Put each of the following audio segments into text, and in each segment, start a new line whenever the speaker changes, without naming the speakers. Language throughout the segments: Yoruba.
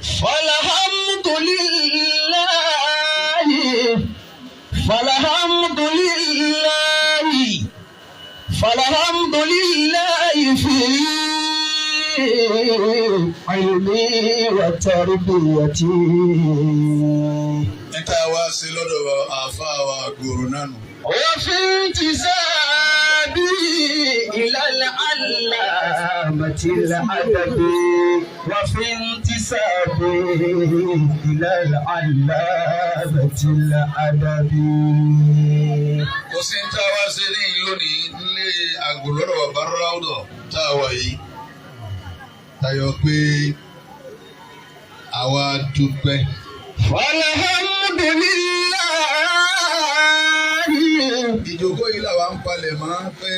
فالحمد لله فالحمد لله فالحمد لله في علمي وتربيتي.
Níta wá sí lọ́dọ̀ àáfàá wa gbòòrò náà nù.
وفي انتسابي إلى العلامة الأدبي وفي انتسابي إلى العلامة الأدبي.
Kò sí ní tá a wá sí ní lónìí nílé àgbò lọ́dọ̀ bàbá ráúdọ̀ tá a wà yìí. Tayọ pé àwa dúpẹ́.
Alhamdulillah.
Ìjókòó yìí làwa ń palẹ̀ mọ́ pé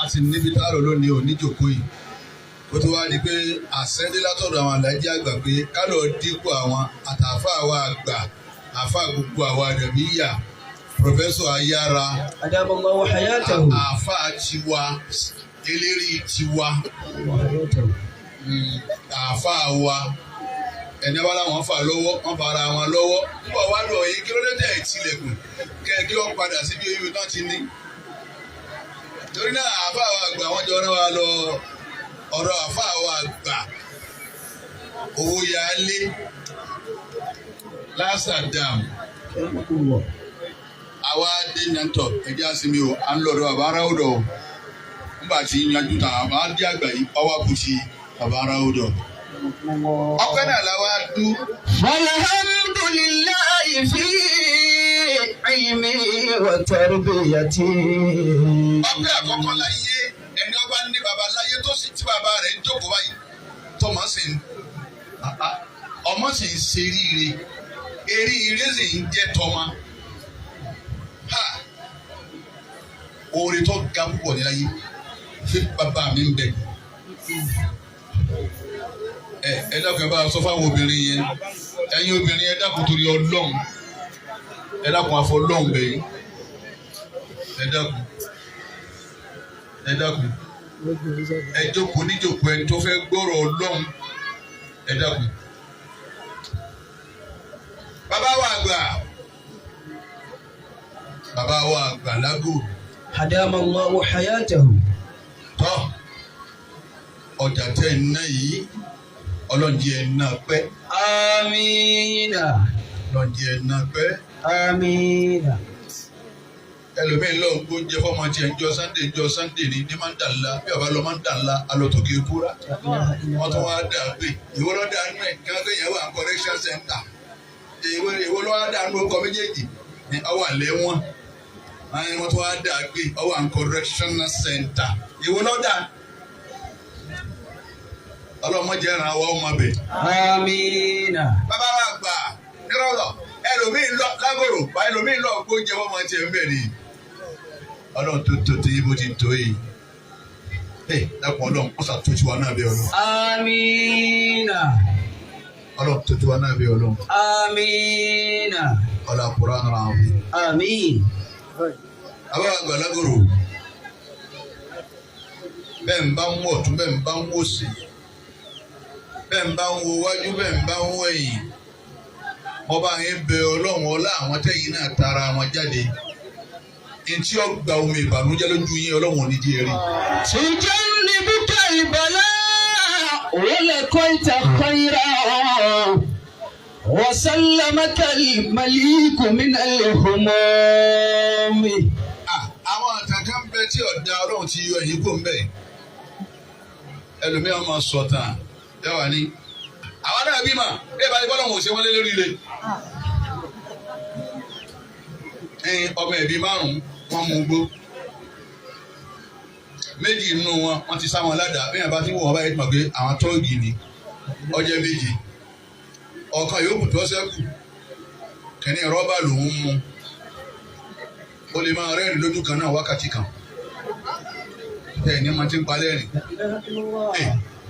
a sì níbi tá a lò lónìí ò níjókòó yìí. Ó ti wá di pé àṣẹ́dé látọ̀dọ̀ àwọn alájí àgbà pé ká lọ dípò àwọn àtàfà wa àgbà àfà Gbogbo Awa Adabiya Pòfẹ́sọ̀ Ayára
Adamallahu hayatahu.
àfà tiwa eléré tiwa àfà wa ẹni wá láwọn fà lọ́wọ́ wọ́n fara wọn lọ́wọ́ nígbà wá lọ yìí kí ló dé tẹ̀ tilẹ̀kùn kí wọ́n padà síbi oyún tán ti ní. Torí náà àfà wa àgbà wọ́n jọ náà wá lọ ọ̀rọ̀ àfà wa àgbà owó yálé lásàdàm àwa dé nàntọ̀ ẹ̀jẹ̀ àsìmí o à ń lọ́dọ̀ bàbá aráwùdọ̀ o nígbà tí yanjú tàn àbá dé àgbà yìí ọwọ́ kùtì bàbá aráwùdọ̀. Ọpẹ́ náà la wá dú.
Alhamdulillahi fi ilmi wa tarbiyati.
Ọpẹ́ àkọ́kọ́ láyé ẹni ọba ní baba láyé tó sì tí baba rẹ̀ ń jókòó báyìí tọmọ sì ń ọmọ sì ń ṣe eríire eríire sì ń jẹ́ tọmọ. Oore tó ga púpọ̀ ní láyé fi bàbá mi ń bẹ. Ẹ dákun ẹ bá sọ fáwọn obìnrin yẹn ẹ̀yin obìnrin ẹ dákun torí Ọlọ́run ẹ dákun afọ Ọlọ́run bẹ̀yìn ẹ dákun ẹ jókòó níjókòó ẹni tó fẹ́ gbọ́rọ̀ Ọlọ́run ẹ dákun. Bàbá wa àgbà lágò.
Adamallahu hayatahu.
Tọ́ ọjà tẹ́ ẹ̀ ná yìí ọlọ́njì ẹ̀ ná pẹ́.
Amina.
Ọlọ́njì ẹ̀ ná pẹ́.
Amina.
Ẹlòmíín lọ gbóúnjẹ fọmọ tiẹ̀ ń jọ Sunday ní Mandala bí ọba lọ Mandala alọ́tọ̀kẹ́ kúrá. Wọ́n tún wá dà pé ìwọ lọ́ dà nù ẹ̀ kí wọ́n gbé yẹn wà correction center. Ìwọ lọ́ wá dà nù ọkọ̀ méjèèjì ní ọwọ́ àlẹ́ wọn. Wọ́n tún wá dà pé ọwọ́ correctional center. Ìwọ lọ́ dà. Ọlọ́mọdé ẹ̀ràn àwọn ọmọ bẹ̀.
Amina.
Bàbá wa gbà nírọ̀lọ́ ẹlòmíín lọ lágòrò bá ẹlòmíín lọ gbóúnjẹ fọmọ tiẹ̀ ń bẹ̀ ni. Ọlọ́run tó ti bó ti tó yìí. Dákun Ọlọ́run kó ṣàtúntò wa náà bẹ̀ Ọlọ́run.
Amina.
Ọlọ́run tó ti wa náà bẹ̀ Ọlọ́run.
Amina.
Ọlọ́run àkùrọ̀ àná àwọn fi.
Amin.
Bàbá wa gbà lágòrò bẹ́ẹ̀ ń bá ń wọ̀ tún bẹ́ẹ̀ ń bá ń wò sí. Bẹ́ẹ̀ ń bá ń wo wájú bẹ́ẹ̀ ń bá ń wo ẹ̀yìn. Ọba yẹn bẹ Ọlọ́run ọlá àwọn tẹ̀yìn náà tara wọn jáde. Ntí ọgbà omi ìbànújẹ́ lójú yín Ọlọ́run ò ní di ẹ̀rí.
Ṣìjẹ́ ní búkẹ́ ìbẹ̀lẹ́ wọlé kọ́ ìta kọ́ira wọ́sálàmẹ́kẹ́ màlíkù mínà ìhùmọ́mì.
Àwọn àtàkà ń bẹ tí ọ̀dà Ọlọ́run ti yọ èyí kò ń bẹ̀. Ẹlòmíràn máa sọ tán yàrá ni. Àwọn náà bí mà ẹ bá ibọ́ lọ́wọ́ ṣe wọ́n lé lórí rẹ̀. Ọmọ ẹ̀bí márùn-ún wọ́n mú gbó. Méjì nínú wọn ti sá wọn ládàá bí yàrá bá ti wọ̀ wọ́n báyìí mọ̀ pé àwọn tóògì ni ọjọ́ méjì. Ọ̀kan yòókù tó ṣẹ́kù kẹ́ni rọ́bà lòún mú. O lè máa rẹ́rìn lójú kan náà wákàtí kan. Bẹ́ẹ̀ ni wọ́n ti ń palẹ́ rìn.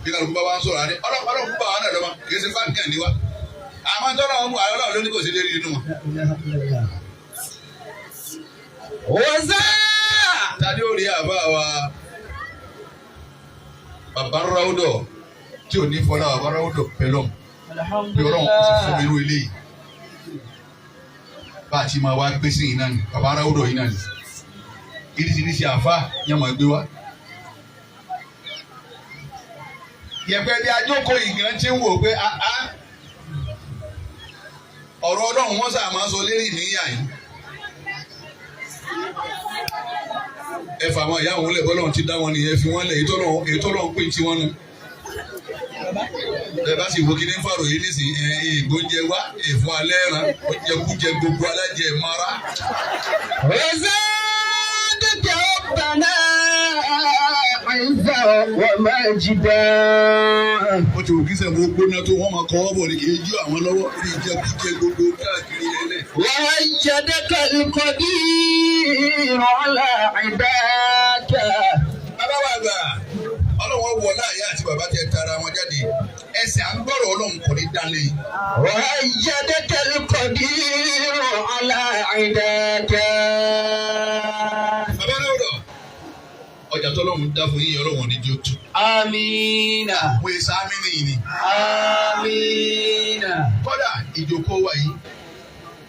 Bí kálukú bá wá ń sọ̀rọ̀ àdé ọlọ́run fún bàbá náà lọ́mọ kì í ṣe fáńkì ní wa. Àmọ́ tọ́lá wọn mú àlọ́ lóní kò sí lérí inú wọn.
Wọ́sá.
Tadé ò rí àbá wa bàbá ráúdọ̀ tí ò ní fọlá bàbá ráúdọ̀ pẹ̀lọ́m. bí Ọlọ́run ti fún mi irú eléyìí bá a ti máa wá gbé sí yìí náà ni bàbá ara ó dọ̀ yìí náà ni irisirisi àfa yẹn máa gbé wá. yẹ̀pẹ̀ bí ajókòó ìgbìyànjú ti ń wò pé ọ̀rọ̀ Ọlọ́run wọ́n sà máa sọ lérí níyà yìí. ẹ fà wọn ìyá wọn lẹ bọ́lọ́run ti dá wọn nìyẹn fi wọn lẹ ètò Ọlọ́run pè tí wọn nù. ẹ bá sì wo kí ní fàrò yìí nísìnyí ìgbóúnjẹ wá ìfún alẹ́ ẹran oúnjẹ kújẹ gbogbo alájẹ mara.
عزا ومجدا.
ó ti wù kí sẹ́gun gbóná tó wọ́n máa kọ́ ọ́ bọ̀ ní kì í jú àwọn lọ́wọ́ ní ìjẹkújẹ gbogbo káàkiri ẹlẹ́.
وأيدك القدير على عبادك.
bàbá wa gbà Ọlọ́run wọ láàyè àti bàbá tẹ tara wọn jáde ẹsẹ̀ à ń gbọ́rọ̀ Ọlọ́run kò ní dálé.
وأيدك القدير على عبادك.
bàbá náà rọ̀ ọjà tọ́lọ́run dá fún yíyọ Ọlọ́run ní jó tu.
Amina.
mo yẹ sáámi nìyí ni.
Amina.
kódà ìjókòó wa yìí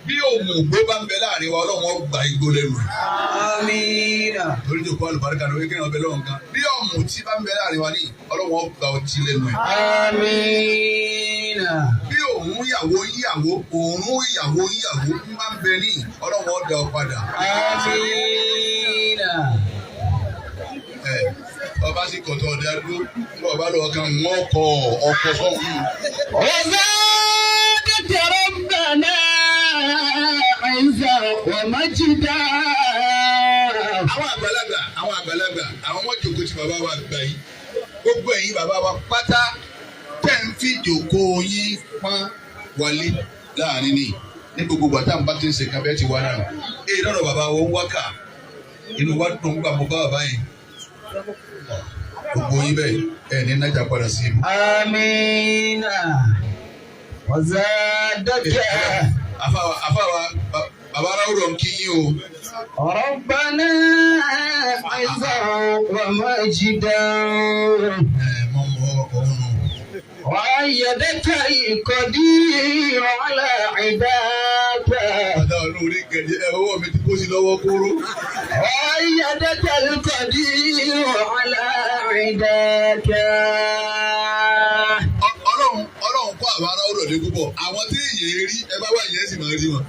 bí òmù ògbó bá ń bẹ láàrin wa Ọlọ́run gba igbó lẹ́nu rẹ̀.
Amina.
lórí ìjókòó àlùbáríkà lórí kéèyàn bẹ lọ́wọ́ nǹkan bí òmù tí bá ń bẹ láàrin wa ní Ọlọ́run gba ọtí lẹ́nu ẹ̀.
Amina.
bí òun ìyàwó òórùn ìyàwó ń bá ń bẹ ní Ọlọ́run dá ọ padà.
Amina.
ọba sì kọ̀tọ̀ ọ̀dẹ adúró ní ọba lọ́wọ́ kan wọ́n kọ ọkọ̀ sọ́hún.
ọ̀gá kẹtẹ rọ́bànà àìsà wàmájídá.
àwọn àgbàlagbà àwọn ọmọ jòkó tí bàbá wa gbà yìí gbogbo ẹ̀yin bàbá wa pátá tẹ̀ ń fi jòkó yín pọ́n wọlé láàrin ní gbogbo gbàtà ń bá ti ń ṣe kábẹ́ ti wá náà. èyí lọ́dọ̀ bàbá wọn wákà inú wa dùn gbà mọ́ bàbá yìí gbogbo yín bẹ́ẹ̀ ẹ̀ ní nájà padà sí ibù.
Amina. Wazadaka.
àfàwà bàbá aráwùrọ̀ ń kí yín o.
Rabbana àìsà wàmájídá.
mọ́ ọ̀hún nù.
وأيدك القدير على عبادك.
Àdá olórí gẹ̀dẹ̀ ọwọ́ mi ti kó sí lọ́wọ́ kóró.
وأيدك القدير على عبادك.
Ọlọ́run kọ́ àwọn ará olóde púpọ̀. Àwọn tí èyí rí ẹ bá wà yẹn sì máa rí wọn.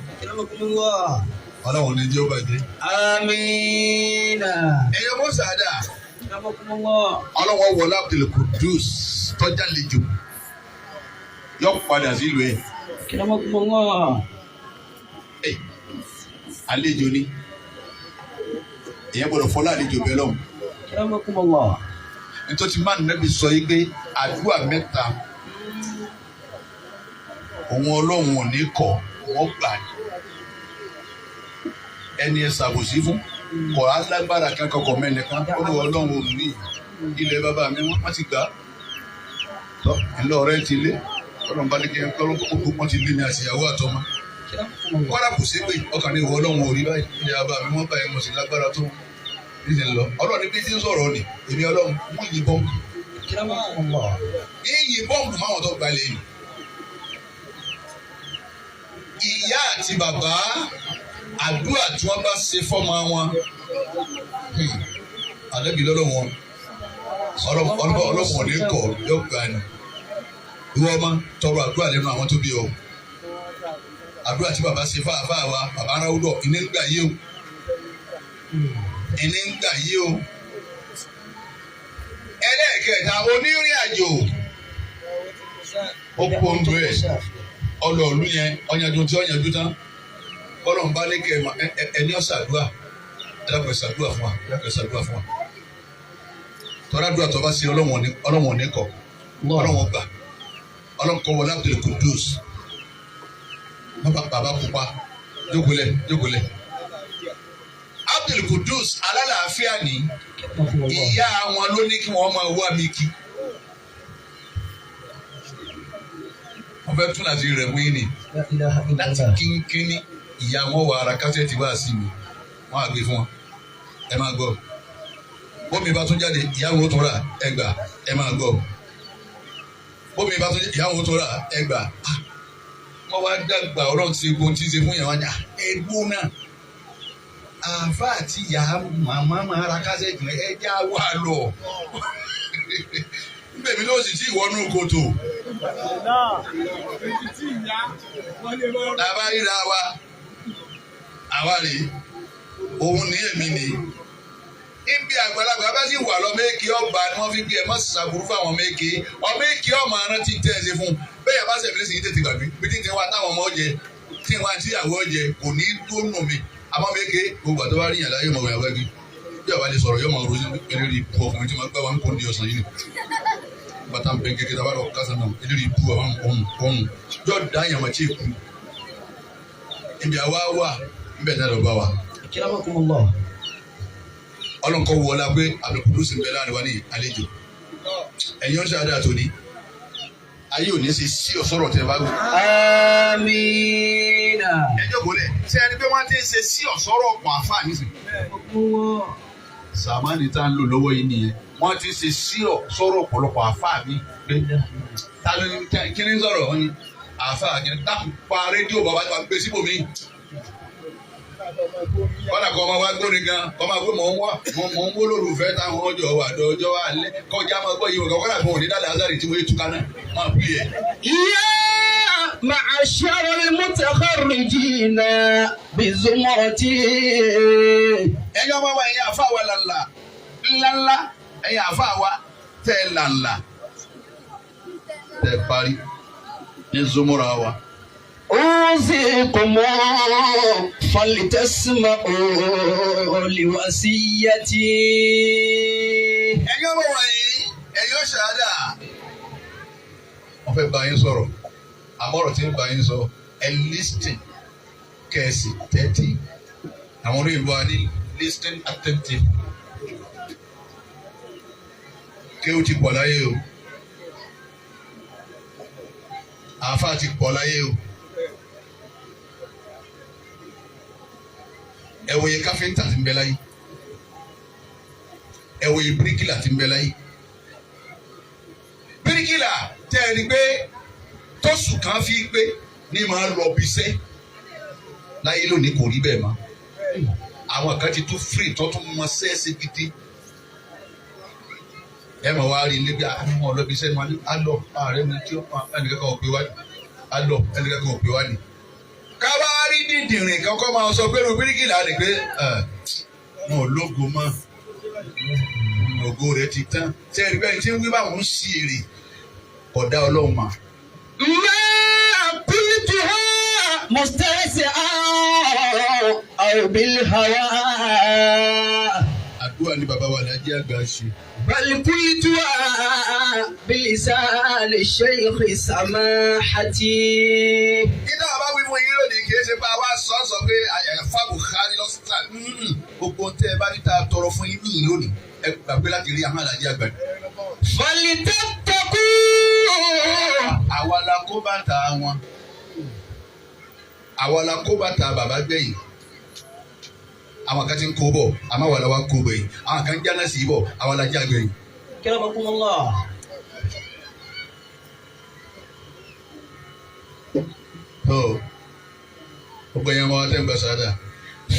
Ọlọ́run ní jẹ́ ó bàjẹ́.
Amina.
Ẹyẹ mọ́sàdá. Ọlọ́run wọlé Abdul Kudus tọ́jà lejò. Yọ padà sílùú ẹ̀. Àlejò ni. Ìyẹn gbọ́dọ̀ fọlá àlejò bẹ́ẹ̀ lọ́hùn. Nítorí máa nẹ́bi sọ yìí pé àdúrà mẹ́ta òun Ọlọ́run ò ní kọ̀ wọ́n gbà ní. Ẹni ẹ ṣàbòsí fún kọ̀ alágbára kankan kọ̀ mẹ́nìkan ó ní Ọlọ́run ò ní ilẹ̀ bàbá mi wọ́n ti gbà. Tọ́ ilé ọ̀rẹ́ ti lé Ọlọ́run bá ní kí ẹ kọ́lọ́ kókó wọ́n ti lé ní àṣeyàwó àtọmọ. Kọ́lá kò sí pé ọkàn ní ìwọ Ọlọ́run ò rí báyìí ilẹ̀ bàbá mi wọ́n báyìí mo sì lágbára tó níṣẹ́ lọ. Ọlọ́run ní bí tí ń sọ̀rọ̀ ni èmi Ọlọ́run mú yìí bọ́ǹbù. Yíyí bọ́ǹbù máwọn tó gbalẹ̀ ni. Ìyá àti bàbá àdúrà tí wọ́n bá ṣe fọ́mọ wọn àlẹ́bí lọ́dọ̀ wọn ọlọ́pàá ní kọ̀ yóò gbà ní. Ìwọ ọmọ tọrọ àdúrà lẹ́nu àwọn tó bí ọ. Àdúrà tí bàbá ṣe fáfáà wa bàbá aráwúdọ̀ ìní ń gbà yé o. Ìní ń gbà yé o. Ẹlẹ́ẹ̀kẹta onírìn àjò ó kó ń bẹ̀rẹ̀ ọlọ́ọ̀lù yẹn ọ̀yànjú tí ọ̀yànjú tán bọ́lọ̀ ń bá ní kẹ́ ẹni ọ̀sàdúà ẹ̀dàpọ̀ ẹ̀sàdúà fún wa tọ́lá dúà tó bá sí ọlọ́wọ̀n ní kọ̀ ọlọ́wọ̀n gbà ọlọ́wọ̀n kọ́ wọlé Abdul Kudus bàbá pupa jókòólẹ̀ Abdul Kudus alálàáfíà ní ìyá wọn ló ní kí wọ́n máa wá mi kí. Wọ́n fẹ́ tún àti rẹ̀ wíní láti kínkínní ìyá wọn wà ara kásẹ̀tì wá sí mi wọ́n á gbé fún wọn ẹ máa gbọ́ bómi bá tún jáde ìyá wọn tó rà ẹgbà ẹ máa gbọ́ bómi bá tó ìyàwó tó rà ẹgbà wọ́n wá dàgbà ọlọ́run ti gbóhùn tí ń ṣe fún yàrá wájà ẹgbó náà àfa àti ìyá màmá máa ra kásẹ̀tì ẹja wà lọ bẹ́ẹ̀ mi ló sì tí ìwọ́nú kòtò tàbá ríra wa àwa rèé òun ní èmi ni ibi àgbàlagbà bá sì wà lọ méèkì ọba ni wọ́n fi gbé ẹ mọ́ sàbúrú fáwọn méèkì ọmọ méèkì ọmọ arántí tẹ́ ẹ ṣe fún bẹ́ẹ̀ yà bá sẹ̀mí sí tètè gbàgbé bí tí ń wá táwọn ọmọ jẹ tí wọ́n àti ìyàwó jẹ kò ní tó nù mí àmọ́ méèkì gbogbo àti wá rí yàn láyé ọmọ ìyàwó ẹgbẹ́ bí ọba lè sọ̀rọ̀ yọmọ òru eléré ibú ọkùnrin tí wọ́n gbá wọn kó ní ọ̀sán yìí bàtà ń bẹ kékeré tábà lọ kásán náà eléré ibú àwọn ọ̀hún yóò dá yàmà tí èkú ibi àwa wà ń bẹ̀ náà lọ bá wa. ọlọ́nkọ́ wọ ọlá pé àbẹ̀kùdùsì ń bẹ láàrin wa ní àlejò ẹ̀yin ọ̀ṣẹ́ adé àtòní ayé òní ṣe sí ọ̀sọ́rọ̀ tẹ bá gbọ́.
Amina.
ẹjọ́ gbọ́lẹ̀ ṣé ẹni pé wọ́n ti ń ṣe sí ọ̀sọ́rọ̀ ọ̀pọ̀ àfáà nísìn. sàmánì tá ń lò lọ́wọ́ yìí nìyẹn wọ́n ti ṣe sí ọ̀sọ́rọ̀ ọ̀pọ̀lọpọ̀ àfáà mi pé ta ló ní kí ni sọ̀rọ̀ wọn ni àfáà kí ni dákun pa rédíò bàbá tó gbé síbòmí. kọ́nà kọ́ ọmọ wa gbóni gan kọ́ máa gbé mọ̀ ń wó lórúfẹ́ táwọn ọjọ́ wà dọ́jọ́ alẹ́ kọjá máa gbọ́ yìí wọ̀ kọ́nà kọ́ òní dálẹ̀ azari tí wọ́n yé túká náà máa bí ẹ̀.
يا معشر المتخرجين بزمرتي.
ẹ̀yin ọmọ wa ẹ̀yin àfa wa ńláńlá ẹ̀yin àfa wa tẹ́ ńláńlá tẹ́ parí ní zumura wa.
أوصيكم فلتسمعوا لوصيتي.
ẹ̀yin ọmọ wa yìí ẹ̀yin ọ̀ṣàdá wọ́n fẹ́ bá yín sọ̀rọ̀ àmọ́rọ̀ tí ń bá yín sọ ẹ listen kẹ̀sì tẹ́tí àwọn orí ìlú wa ní listen attentive kéwù ti pọ̀ láyé o àáfà ti pọ̀ láyé o ẹ wòye káfíńtà ti ń bẹ láyé ẹ wòye bíríkìlà ti ń bẹ láyé bíríkìlà tẹ́ ẹ rí pé tọ́sù kan fi pé ní máa lọ bí iṣẹ́ láyé lónìí kò rí bẹ́ẹ̀ mọ́ àwọn kan ti tún free tó tún mọ sẹ́ẹ̀sì gidi ẹ mọ̀ wá rí níbi àwọn ọlọ́bí iṣẹ́ ni wọ́n á lọ ààrẹ mi tí ó pa ẹnìkankan ò pé wá ní á lọ ẹnìkankan ò pé wá ní. káwá rí dídìrín kankan máa sọ pé bíríkìlà ni pé wọn ò lógo mọ́ ògo rẹ̀ ti tán ṣé ẹ̀rí bẹ́ẹ̀ tí ń wí báwọn ń ṣí èrè kódà ọlọ́run mà.
ما قلتها مستهزئا أو بالهوى.
àdúrà ni bàbá wa Lájí àgbà ṣe.
بل قلتها بلسان الشيخ سماحتي.
iná àbá wí fún yín lónìí kì í ṣe pé àwa sọ pé àyàfà Buhari lọ́sítà gbogbo tẹ́ ẹ bá ní ta tọrọ fún yín níyìn lónìí ẹ gbàgbé láti rí àwọn Lájí àgbà.
فلتتقوا.
àwa la kó bàtà wọn àwa la kó bàtà bàbá gbẹ̀yìn àwọn kan ti ń kó bọ̀ àmọ́ àwa la wá kó gbẹ̀yìn àwọn kan jáná sí bọ̀ àwa la já gbẹ̀yìn.
كرمكم الله.
gbogbo yẹn wọn tẹ́ ń gbà sáadà.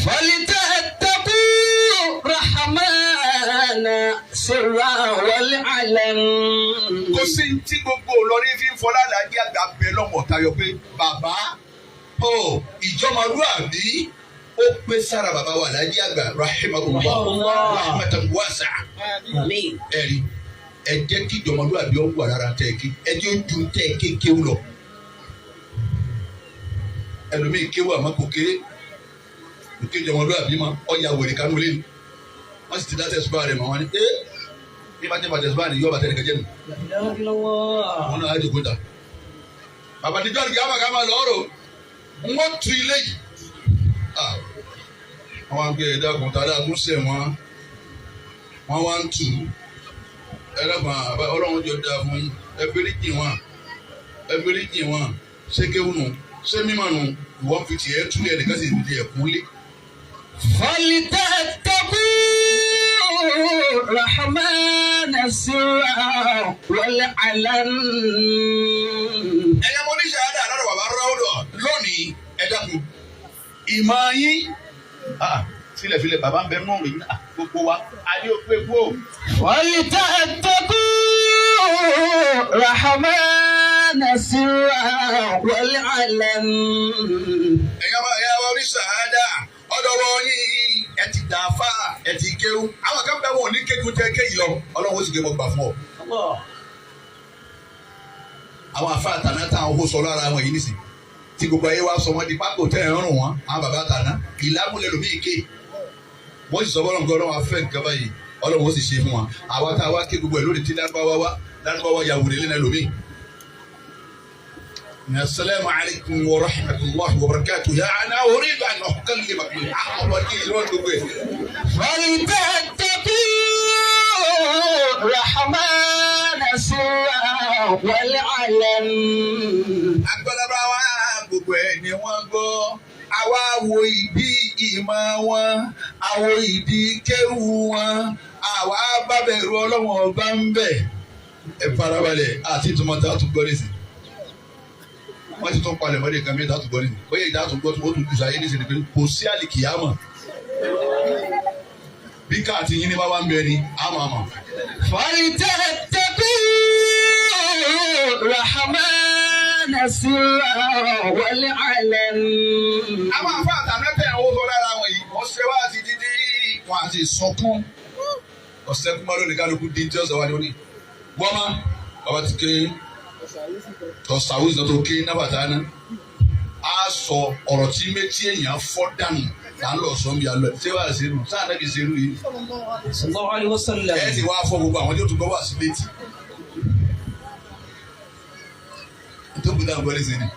فلتتقوا رحمن سرا والعلن.
kò sí tí gbogbo olórin fi ń fọlá Lájí àgbà bẹ lọ́mọ tayọ pé bàbá ìjọmọlúàbí ó pé sára bàbá wa Lájí àgbà rahimahullah rahmatan wasi'a.
Àmín.
ẹ̀rí ẹ jẹ́ kí ìjọmọlúàbí ó wà lára tẹ̀ kí ẹ jẹ́ ojú tẹ̀ kékeré lọ. ẹlòmíì kéwù àmọ́ kò kéré òkè ìjọmọlúàbí mọ́ ọ̀ya wèrè kánú lé ní wọ́n sì ti dá tẹ̀síbá rẹ̀ mọ́ wọn ni bí bá tẹ̀ bá tẹ̀síbá rẹ̀ yọ bàtẹ́ nìkan jẹ́ mi. wọn náà á jòkó ta bàbá níjọ́ àti gàmà gàmà lọ́rọ̀ wọ́n tu ilé yìí. wọ́n wá ń gbé ẹ̀dá kan tàdá tún sẹ̀ wọ́n wá ń tù ẹlẹ́gbọ̀n ọlọ́run jọ da fún ẹgbẹ́rìjì wọn ṣé kéwù nù ṣé mímọ̀ nù ìwọ́n fi tiẹ̀ túlẹ̀ ẹ̀dẹ̀ká sì fi tiẹ̀ kúnlé.
فلتتقوا الرحمن السر والعلن.
Ẹ̀yà mo ní ṣàádà lọ́dọ̀ bàbá Ráúdọ̀ lónìí ẹ dákun. Ìmọ̀ yín. Filẹ̀ bàbá ń bẹ mọ́ mi gbogbo wa. Adé ó pé kó.
ولتتقوا الرحمن السر والعلن.
Ẹ̀yà wa ní ṣàádà ọ̀dọ̀ wọn yín ẹ ti dàáfà ẹ ti kéwú. Àwọn kan bẹ wọn ò ní kéwú tẹ kéyìí lọ. Ọlọ́run ó sì ké wọn gbà fún ọ. Àwọn afá àtàná táwọn owó sọ lára wọn yìí nìsín tí gbogbo ayé wa sọ wọn di pákó tẹ ẹ rún wọn àwọn bàbá àtàná ìlàmúlẹ̀ lómi ìké wọ́n sì sọ bọ́lá nǹkan ọlọ́run afẹ́ nǹkan báyìí ọlọ́run ó sì ṣe fún wọn àwa tá a wá ké gbogbo ẹ̀ lórí tí lárúbáwá ya wùdí lẹ́nà lómi. Assalamu alaikum wa rahmatullahi wa barakatuh ya ana uridu an ukallima bil haqq wa qila gbogbo ẹ̀.
الرحمن السر والعلن.
Àgbàlagbà wa gbogbo ẹ̀ ni wọ́n gbọ́. Àwa wo ìdí ìmọ̀ wọn, àwo ìdí kéwù wọn, àwa bá bẹ̀rù ọlọ́wọ́n ọba ń bẹ̀. Ẹ farabalẹ̀ àti ìtumọ̀ tá a tún gbọ́ nísìn. Wọ́n ti tún palẹ̀ mọ́lẹ̀ kan mi tá a tún gbọ́ nísìn. Bóyá ìdá tún gbọ́ tó tún jù sáyé nísìn ni pé kò sí àlìkìyámọ̀. Bí káàtì yín ní bá wá ń bẹ ni, àmọ́ àmọ́.
فلتتقوا الرحمن السر والعلن.
Àwọn àfa àtàmẹ́tẹ̀ àwọn oṣù lára wọn yìí, wọ́n ṣe wá àti dídí, wọ́n àti sọkún. Ọ̀sẹ̀ kúmọ́ lónìí kálukú dín tí ọ̀sẹ̀ wá ní oní. Wọ́n máa bàbá ti ké tọ̀sàwùsì náà tó ké nábàtà náà. A sọ ọ̀rọ̀ tí méjì èèyàn fọ́ dànù là ń lọ sọ ń bí alọ ṣé wàá ṣe nù sáà náà kì í ṣe irú yìí.
sallallahu alaihi wasallam.
Ẹ ti wá fọ gbogbo àwọn tí ó tún gbọ́ wá sí létí. Tó kù dáhùn gbọ́dọ̀ sí ni.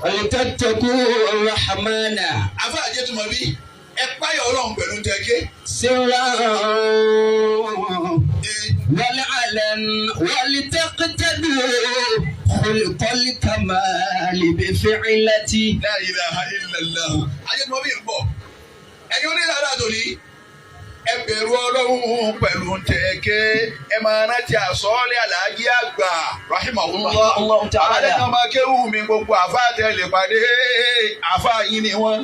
فلتتقوا الرحمن.
Àfa àjẹtùmọ̀ bí ẹ páyọ̀ ọlọ́run pẹ̀lú tẹ̀ké.
سرا والعلن ولتقتدوا خلق الكمال بفعلتي.
La ilaha illallah. Àjẹtùmọ̀ bí ń bọ̀. Ẹ̀yin onílàdà tòní. Ẹ bẹ̀rù ọlọ́run pẹ̀lú tẹ̀ké. Ẹ máa rántí àsọ́ọ́lẹ̀ Àlàájì àgbà. Rahimahullah.
Allahu ta'ala.
Àlejò máa kéwù mi gbogbo àfa àtẹ̀lé pàdé. Àfa yín ni wọ́n.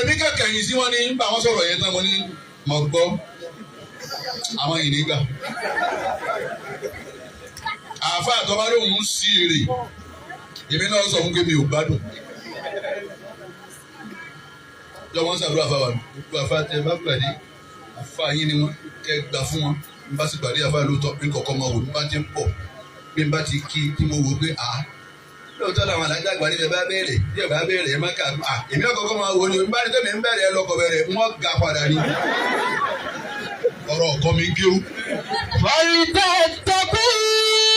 Èmi kẹ̀kẹ́ yìí sí wọn ní bá wọn sọ̀rọ̀ yẹn tán mo ní mọ̀ gbọ́. Àwọn yìí nígbà. Àfa àtọ́ba lóhùn ń sí èrè. Èmi náà sọ fún kémi ò gbádùn. Jọ wọn ṣàdúrà fáwa gbogbo àfa tẹ bá pàdé àfa yín ni wọn kẹ gbà fún wọn n bá sì pàdé àfa lóòótọ́ n kọ̀ọ̀kan máa wò ní bá ti ń pọ̀ bí n bá ti kí tí mo wò pé lóòótọ́ làwọn alájà àgbà níbẹ̀ bá bẹ̀rẹ̀ bí ẹ bá bẹ̀rẹ̀ ẹ má kà èmi náà kọ̀ọ̀kan máa wò ní bá ní tẹ́mi ń bẹ̀rẹ̀ ẹ lọ́kọ̀ bẹ̀rẹ̀ wọ́n ga padà ní ọ̀rọ̀ ọ̀kọ́ mi ń kéwú.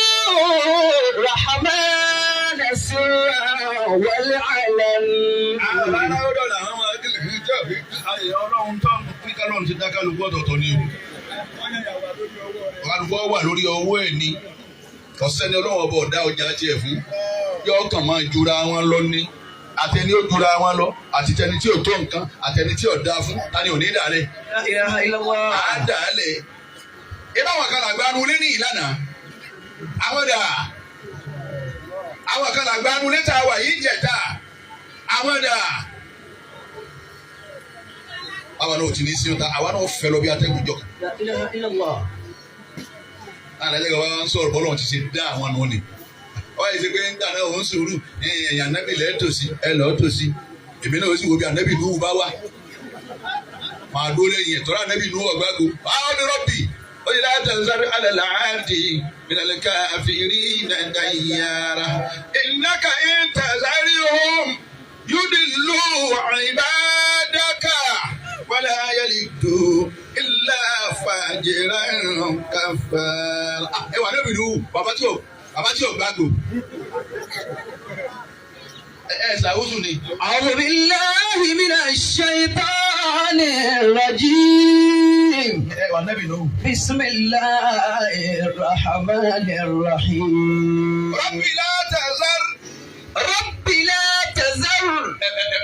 فلتتقوا الرحمن السر والعلن.
Àwọn aráwọ̀dọ̀ làwọn máa kí lè jẹ́ òfin ayé ọlọ́run tó ń pín kálọ̀n ti dá kálukú ọ̀tọ̀ọ̀tọ̀ ni o. Kálukú wà lórí ọwọ́ ẹ̀ ni ọ̀sẹ̀ ni ọlọ́wọ́ bọ̀ dá ọjà tiẹ̀ fún. Yọ ọkàn máa jura wọn lọ ní. Àtẹni ó jura wọn lọ àti tẹni tí ò tó nǹkan àtẹni tí ò dáa fún tani ò ní dàlẹ̀.
La ilaha illallah.
À á dàlẹ̀. Ibà wọn kan làgbà nulẹ̀ ní ìlànà. Àwọn dà. Àwọn kan làgbà nulẹ̀ tá a wà yìí jẹ̀ta. Àwọn dà. Àwọn náà ò ti ní sí ọ̀tá. Àwọn náà fẹ́ lọ bí atẹ́gùn jọ.
La ilaha illallah.
Àlàyé kan wá ń sọ̀rọ̀ bọ́lọ̀ ti ṣe dá àwọn nù ní. Wọ́n yìí ṣe pé nígbà náà òun sùúrù ẹ̀yàn ànábì lẹ́ẹ̀ tòsí ẹ lọ́ọ́ tòsí. Èmi náà ó sì wo bí ànábì Nuhu bá wà. Màá dúró lẹ́yìn ẹ̀tọ́ ànábì Nuhu ọ̀gbágo. Báwo ni rọ́bì? Ó yẹ láti sáré alẹ́ làádì ìrẹ̀lẹ̀ káfíìrì nàìjíríà. Ìnáka ìtàzárí ohun yúdìlú ìbádàkà wọlé ayélujú ilá fàjẹrẹ kàfàrà. Ẹ wà níbi Nuhu bàbá tí ò gbàgbọ́. Ṣàwùsù ni.
أعوذ بالله من الشيطان الرجيم.
Wà níbi Nuhu.
بسم الله الرحمن الرحيم.
Rabbi la tazar.
رب لا تذر.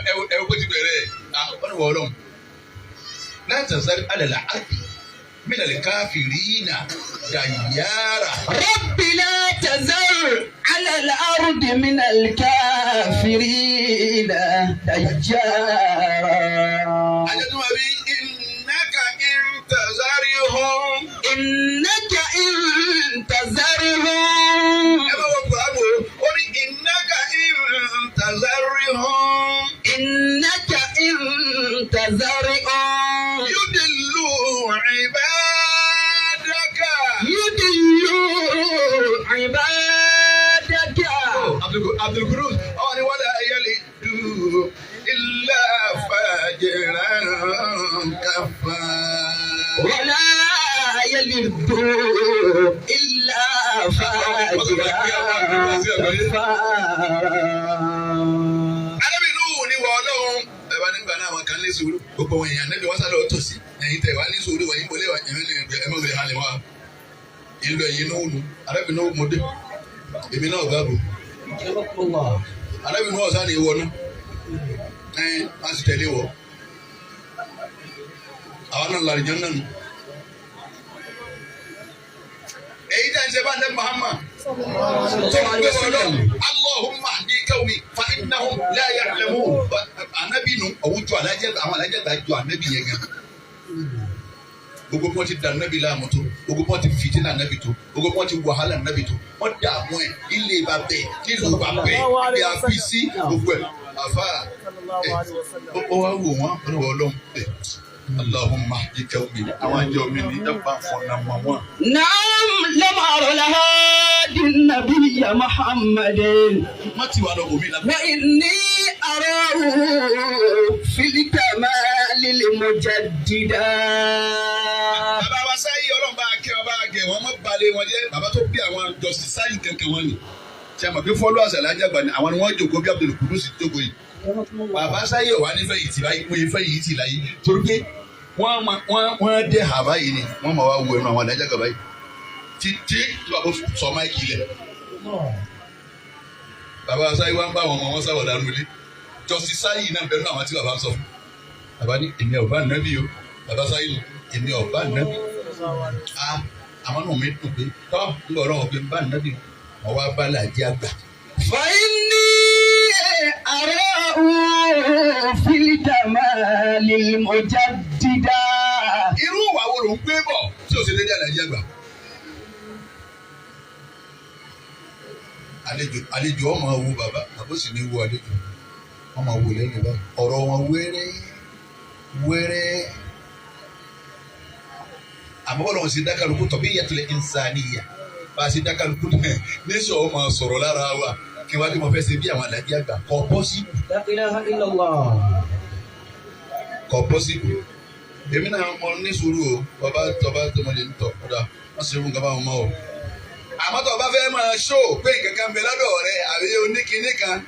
Ẹ wo bó ti bẹ̀rẹ̀ ẹ̀. Wọ́n ní wọ́n lọ́hùn. La tazar alẹ́ làádì. من الكافرين ديارا
رب لا تذر على الأرض من الكافرين ديارا إنك إن تذرهم إنك إن تذرهم
يدلوا عبادك عبد القدوس ولا يلدوا إلا فاجرا كفارا
ولا يلد إلا فاجرا
sùúrù gbogbo wọn èèyàn níbi wọn sáré ọtọsí ẹ̀yin tẹ wá ní sùúrù wọ̀nyí mo lé wa ẹmẹ wòle hàn lè wá ìlú ẹ̀yin náà nù arábìnrin náà mo dé èmi náà bá bò arábìnrin náà sáré wọ náà má sì tẹ̀lé wọ àwọn náà làrìjọ náà nù èyí tẹ̀ ń ṣe bá ń dẹ́ Muhammad Allahumma hdi qawmi fa innahum la ya'lamun anabi nu ọwụjọ alajẹ àwọn alajẹ ta jọ anabi yẹn gan gbogbo pọn ti da anabi láàmú tó gbogbo pọn ti fìtínà anabi tó gbogbo pọn ti wàhálà anabi tó wọn dà mọ ẹ ilé bàbẹ nílùú bàbẹ ilé àfíìsì gbogbo ẹ àfa ẹ ó wá wò wọn ó ní wọn Ọlọ́run ẹ Allahumma hdi qawmi àwọn àjọ mi ní dábàá fọnà mọ wọn.
Naam lamaro lahadi nabiya Muhammadin.
má ti wà lọ́wọ́ mi la.
wa inni arahu fil kamalil mujaddida.
bàbá wa sáyé Ọlọ́run bá kẹ́ ọ bá gẹ̀ wọ́n mọ́ balẹ̀ wọn jẹ́ bàbá tó bí àwọn jọ̀sí sáyé kankan wọn ni ṣe àmọ̀ pé fọ́lọ́ àṣà lájà gbà ní àwọn ni wọ́n jòkó bí Abdul Qudus jòkó yìí bàbá sáyé wà nífẹ̀ yìí ti láyé wọ́n ìfẹ́ yìí ti láyé torí pé wọ́n dé àbá yìí ni wọ́n máa wá wo ẹnu àwọn adájà gàbá yìí títí tí bàbá sọ máìkì lẹ̀ bàbá sáyé wá ń bá àwọn ọmọ wọn sáwọ̀ dánú ilé jọ̀sí sáyé náà bẹ̀rù àwọn tí bàbá sọ fún bàbá ní èmi ọ̀bá nàbí o bàbá sáyé ní èmi ọ̀bá nàbí àwọn náà mi dùn pé tọ́ ń bọ̀ ọlọ́wọ́ pé ń bá nàbí wọ́n wá bá làjẹ́ àgbà.
فإني أراه في الكمال المجددا.
irú ìwà wo ló ń gbé bọ̀ tí o ṣe dédé àlàjẹ́ àgbà. àlejò ọmọ wo bàbá àbó sì ní wo àlejò ọmọ wo lẹ́yìn báyìí ọ̀rọ̀ wọn wẹ́rẹ́ àmọ́ bọ́lá wọn ṣe dákàlùkù tọ́ bí yàtọ̀lẹ̀ ìnsàníyà bá a ṣe dákàlùkù náà níṣẹ́ ọ máa sọ̀rọ̀ lára wa kí wàá tí mo fẹ́ ṣe bí àwọn àlàjì àgbà kọ́ pọ́sibù.
La ilaha illallah.
Kọ́ pọ́sibù. èmi náà mọ ní sùúrù o bàbá tọba tọmọdé ń tọ̀ ọ̀dà wọ́n sì rún gàbá wọn mọ́ o. àmọ́ tó o bá fẹ́ máa ṣó pé kankan bẹ lọ́dọ̀ rẹ àbí oníkìíní kan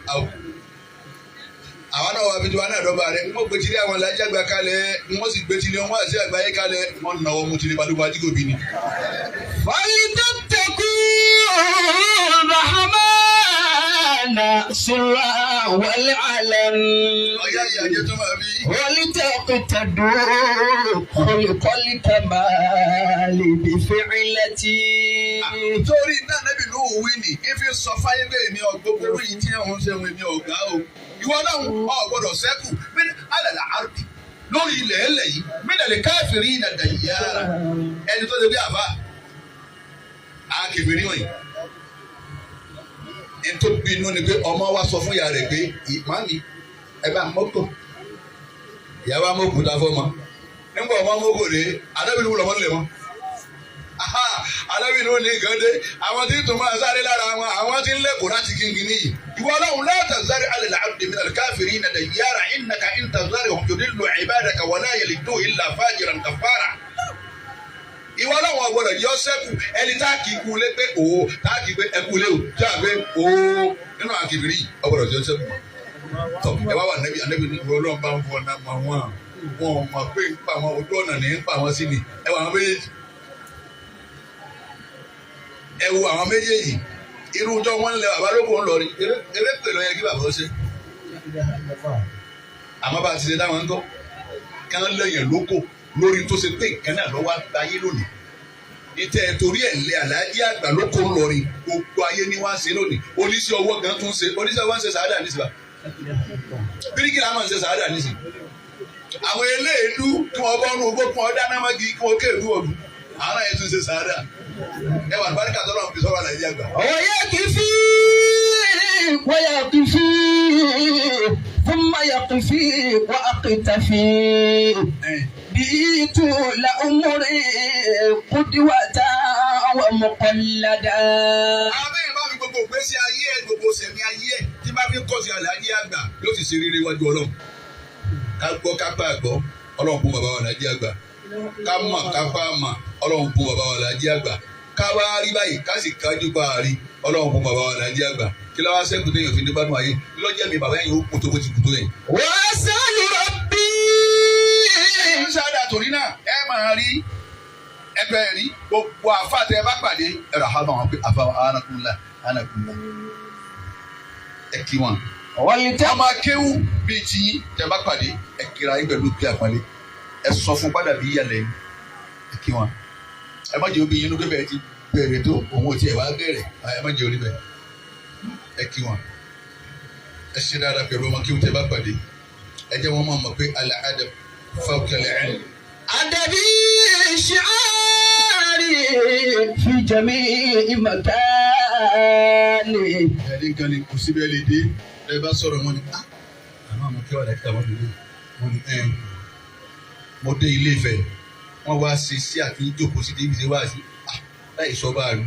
àwọn náà wà bí tiwa náà dọ́gba rẹ̀ wọ́n gbé tilé àwọn alájà gba kalẹ̀ wọ́n sì gbé tilé wọn àti àgbáyé kalẹ̀ wọ́n nà wọ́n mú tilé balùwẹ̀ ajígòbí ni.
فلتتقوا الرحمن سرا والعلن ولتقتدوا خلق الكمال بفعلتي.
torí náà nẹ́bí ló wí ni ife sọ fáyé bẹ́ẹ̀ mi ọ̀gbọ́gbọ́ wíyí tí àwọn ṣe wọn mi ọ̀gá o ìwọ náà ọ̀ gbọ́dọ̀ sẹ́kù mí alẹ́ àrùbí lórí ilẹ̀ ẹlẹ̀ yìí mí lè káfíìrì ìnàdà yára ẹni tó ṣe bí àbá àkèbèrè wọ̀nyí. ètò bínú ni pé ọmọ wa sọ fún ìyá rẹ̀ pé màmí ẹ bá mọ́tò ìyàwó amókùtà fọmọ nígbà ọmọ amókò rè adábìnrin wúlọ mọ́tò lè mọ́ adábìnrin ò ní nǹkan dé àwọn tí tó máa sáré lára wọn àwọn tí ń lẹ́kọ̀ọ́ láti kíngin níyì ìwọ ọlọ́run la tazari ala al-ardi min al-kafirina dayyara innaka in tazarihum yudillu ibadaka wa la yalidu illa fajiran kafara. ìwọ ọlọ́run ọgbọ́dọ̀ yọ sẹ́kù ẹni tá a kì í kú lé pé òwò tá a kì í pé ẹkú lé o tí a gbé òwò nínú àkìbìrì ọgbọ́dọ̀ yọ sẹ́kù. tọ́ ẹ wá wà nẹ́bí ní ìwọ ọlọ́run bá ń fọ ọ̀nà mọ́ wọn mọ̀ pé ń pa àwọn ojú ọ̀nà ní ń pa àwọn sí ni ẹ wà àwọn méjèèjì ẹ wo àwọn méjèèjì irú ọjọ́ wọn lẹ bàbá lóko ń lọ rí eré pèlú yẹn kí bàbá ó ṣe àmọ́ bá a ti ṣe dáwọn ń kọ́ kí wọ́n lẹ́yìn lóko lórí tó ṣe pé nǹkan náà lọ́wọ́ ayé lónìí ìtẹ̀ torí ẹ̀ lé Àlàájì àgbà ló kó lọrin gbogbo ayé ní wá ń ṣe lónìí oníṣẹ́ ọwọ́ gan tún ṣe oníṣẹ́ ọwọ́ ń ṣe sàádà nísìbà bíríkìlà máa ń ṣe sàádà nísìbà àwọn eléèlú kí wọ́n bọ́ ọ́nù ogó kí wọ́n dáná mági kí wọ́n kéèlú ọdún àwọn náà yẹn tún ṣe sàádà ẹ wà nípa nígbà tó lọ́wọ́ fi sọ́wọ́ Àlàájì àgbà.
ọ̀yẹ́ kì í fi wọ́yà kì í fi ثم يقفي وأقتفي بيت لأمري قدوة ومقلدا.
àbẹ́ ìbá fi gbogbo ìgbésí ayé ẹ̀ gbogbo sẹ̀mí ayé ẹ̀ tí bá fi ń kọ́ sí Àlàájì àgbà yóò sì ṣe rere wájú Ọlọ́run. ká gbọ́ ká pa àgbọ̀ Ọlọ́run fún bàbá wa Àlàájì àgbà ká mọ̀ ká pa mọ̀ Ọlọ́run fún bàbá wa Àlàájì àgbà ká wá rí báyìí ká sì kájú pa àrí Ọlọ́run fún bàbá wa Àlàájì àgbà kí ló wá sẹ́kù téèyàn fi ní gbádùn ayé lọ́jọ́ mi bàbá yẹn ó kún tó bó ti kú tó yẹn.
wọ́n sálù rọ̀bì.
ṣáàdà torí náà ẹ máa rí ẹgbẹ́ rí gbogbo àfàtẹ ẹ bá pàdé ẹ̀rọ àbá wọn pé àfa anakunla ẹ kí wọn. ọmọ akéwù bíi tiyín tẹ bá pàdé ẹ kíra yín pẹ̀lú kí àpọ́nlé ẹ sọ fún padà bí yàlẹ̀ yín ẹ kí wọn. ẹ má jẹ́ obìnrin inú pé bẹ́ẹ̀ ti bẹ̀rẹ̀ tó òun ò tiẹ̀ wá bẹ̀rẹ̀ ẹ má jẹ́ orí bẹ́ẹ̀ ẹ kí wọn ẹ ṣe dáadáa pẹ̀lú ọmọ kí wọn tẹ bá pàdé ẹ jẹ́ wọn mọ̀ pé al-adab fawqa al-ilm.
adabi shi'ari fi jami'i makani.
ẹni kan ní kò síbẹ̀ lè dé ẹ bá sọ̀rọ̀ wọn ni àwọn ọmọ kí wọn lè tàwọn dúró wọn ni mo dé Ilé Ifẹ̀ wọn wá ṣe sí àti ìjókòó sí débi ṣe wá sí láì sọ bá a rí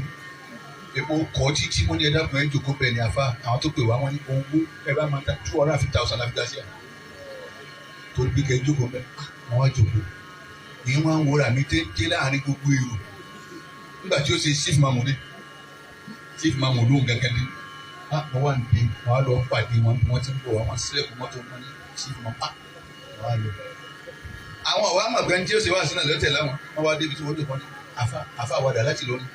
epo kọ́ títí wọ́n ní ẹ̀dá kan ẹ̀ jòkó bẹ́ẹ̀ ni àfa àwọn tó pè wá wọ́n ní owó ẹ bá máa ta 250,000 láfi dá sí à torí bí kẹ́ ẹ jókòó bẹ́ẹ̀ wọ́n wá jòkó ní wọ́n á wúra mi tẹ́ láàrin gbogbo èrò nígbà tí ó ṣe chief mamude gẹ́gẹ́ ní wọ́n wà níbi wọ́n á lọ pàdé wọn bí wọ́n ti ń bọ̀ wọ́n sílẹ̀kùn mọ́tò wọn ní chief mamude wọ́n á lọ. àwọn ọ̀wá àmọ̀gbẹ́ni tí ó ṣe wá sínú àlọ́tẹ̀ láwọn wọ́n wá débi tí wọ́n jòkó ní àfa àwàdà láti lónìí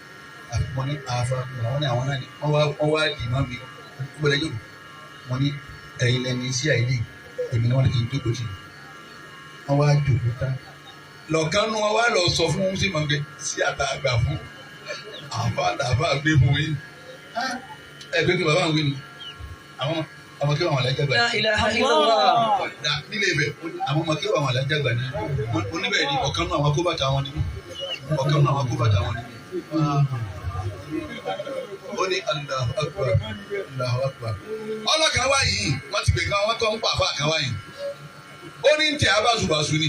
wọ́n ní àfa àwọn ní àwọn náà ni wọ́n wá dì má mi gbọ́dọ̀ yóò wọ́n ní ẹ̀yin lẹ́ni sí àìlè èmi ni wọ́n ní kí n jókòó tì wọ́n wá jókòó tán lọ́ọ̀kan nu wọn wá lọ sọ fún sí mọ̀gbẹ́ sí àtàgbà fún àfa gbé fún yín ẹgbẹ́ kí bàbá mi ni àwọn ọmọ kí wọn Àlàájì àgbà nílé Ifẹ̀ àwọn ọmọ kí wọn Àlàájì àgbà ní oníbẹ̀ ni ọ̀kan nu àwọn akóbàtà wọn ni ọ̀kan nu àwọn akóbàtà wọn ni ó ní Allahu Akbar Allahu Akbar ọlọ́kan wá yìí wọ́n ti gbé kan wọ́n tó ń pa àfa kan wá yìí ó ní tẹ̀ abáṣubàṣu ni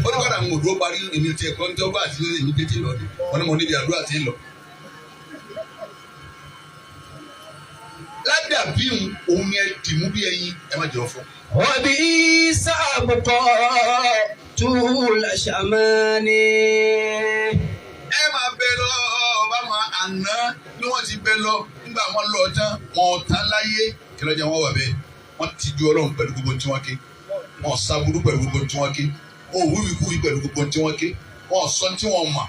ó ní kọ́dà ń mọ̀ dúró parí èmi ti ẹ̀kọ́ ní tọ́gbà àti èmi tètè lọ ni wọ́n ní mo níbi àdúrà tí ń lọ. ládàbí òun ni ẹ dìmú bí ẹyin ẹ má jẹ́ ọ̀fọ̀.
wọ́n bí sáàbùkọ́ túlà ṣàmánì.
ẹ máa bẹ lọ ọba àná ni wọ́n ti bẹ lọ nígbà wọn lọ tán wọn tán láyé kí lọ́jà wọn wà bẹ́ẹ̀ wọ́n ti ju Ọlọ́run pẹ̀lú gbogbo tí wọ́n ké wọ́n sábúrú pẹ̀lú gbogbo tí wọ́n ké wọ́n wíwíkúwí pẹ̀lú gbogbo tí wọ́n ké wọ́n sọ tí wọ́n mọ̀.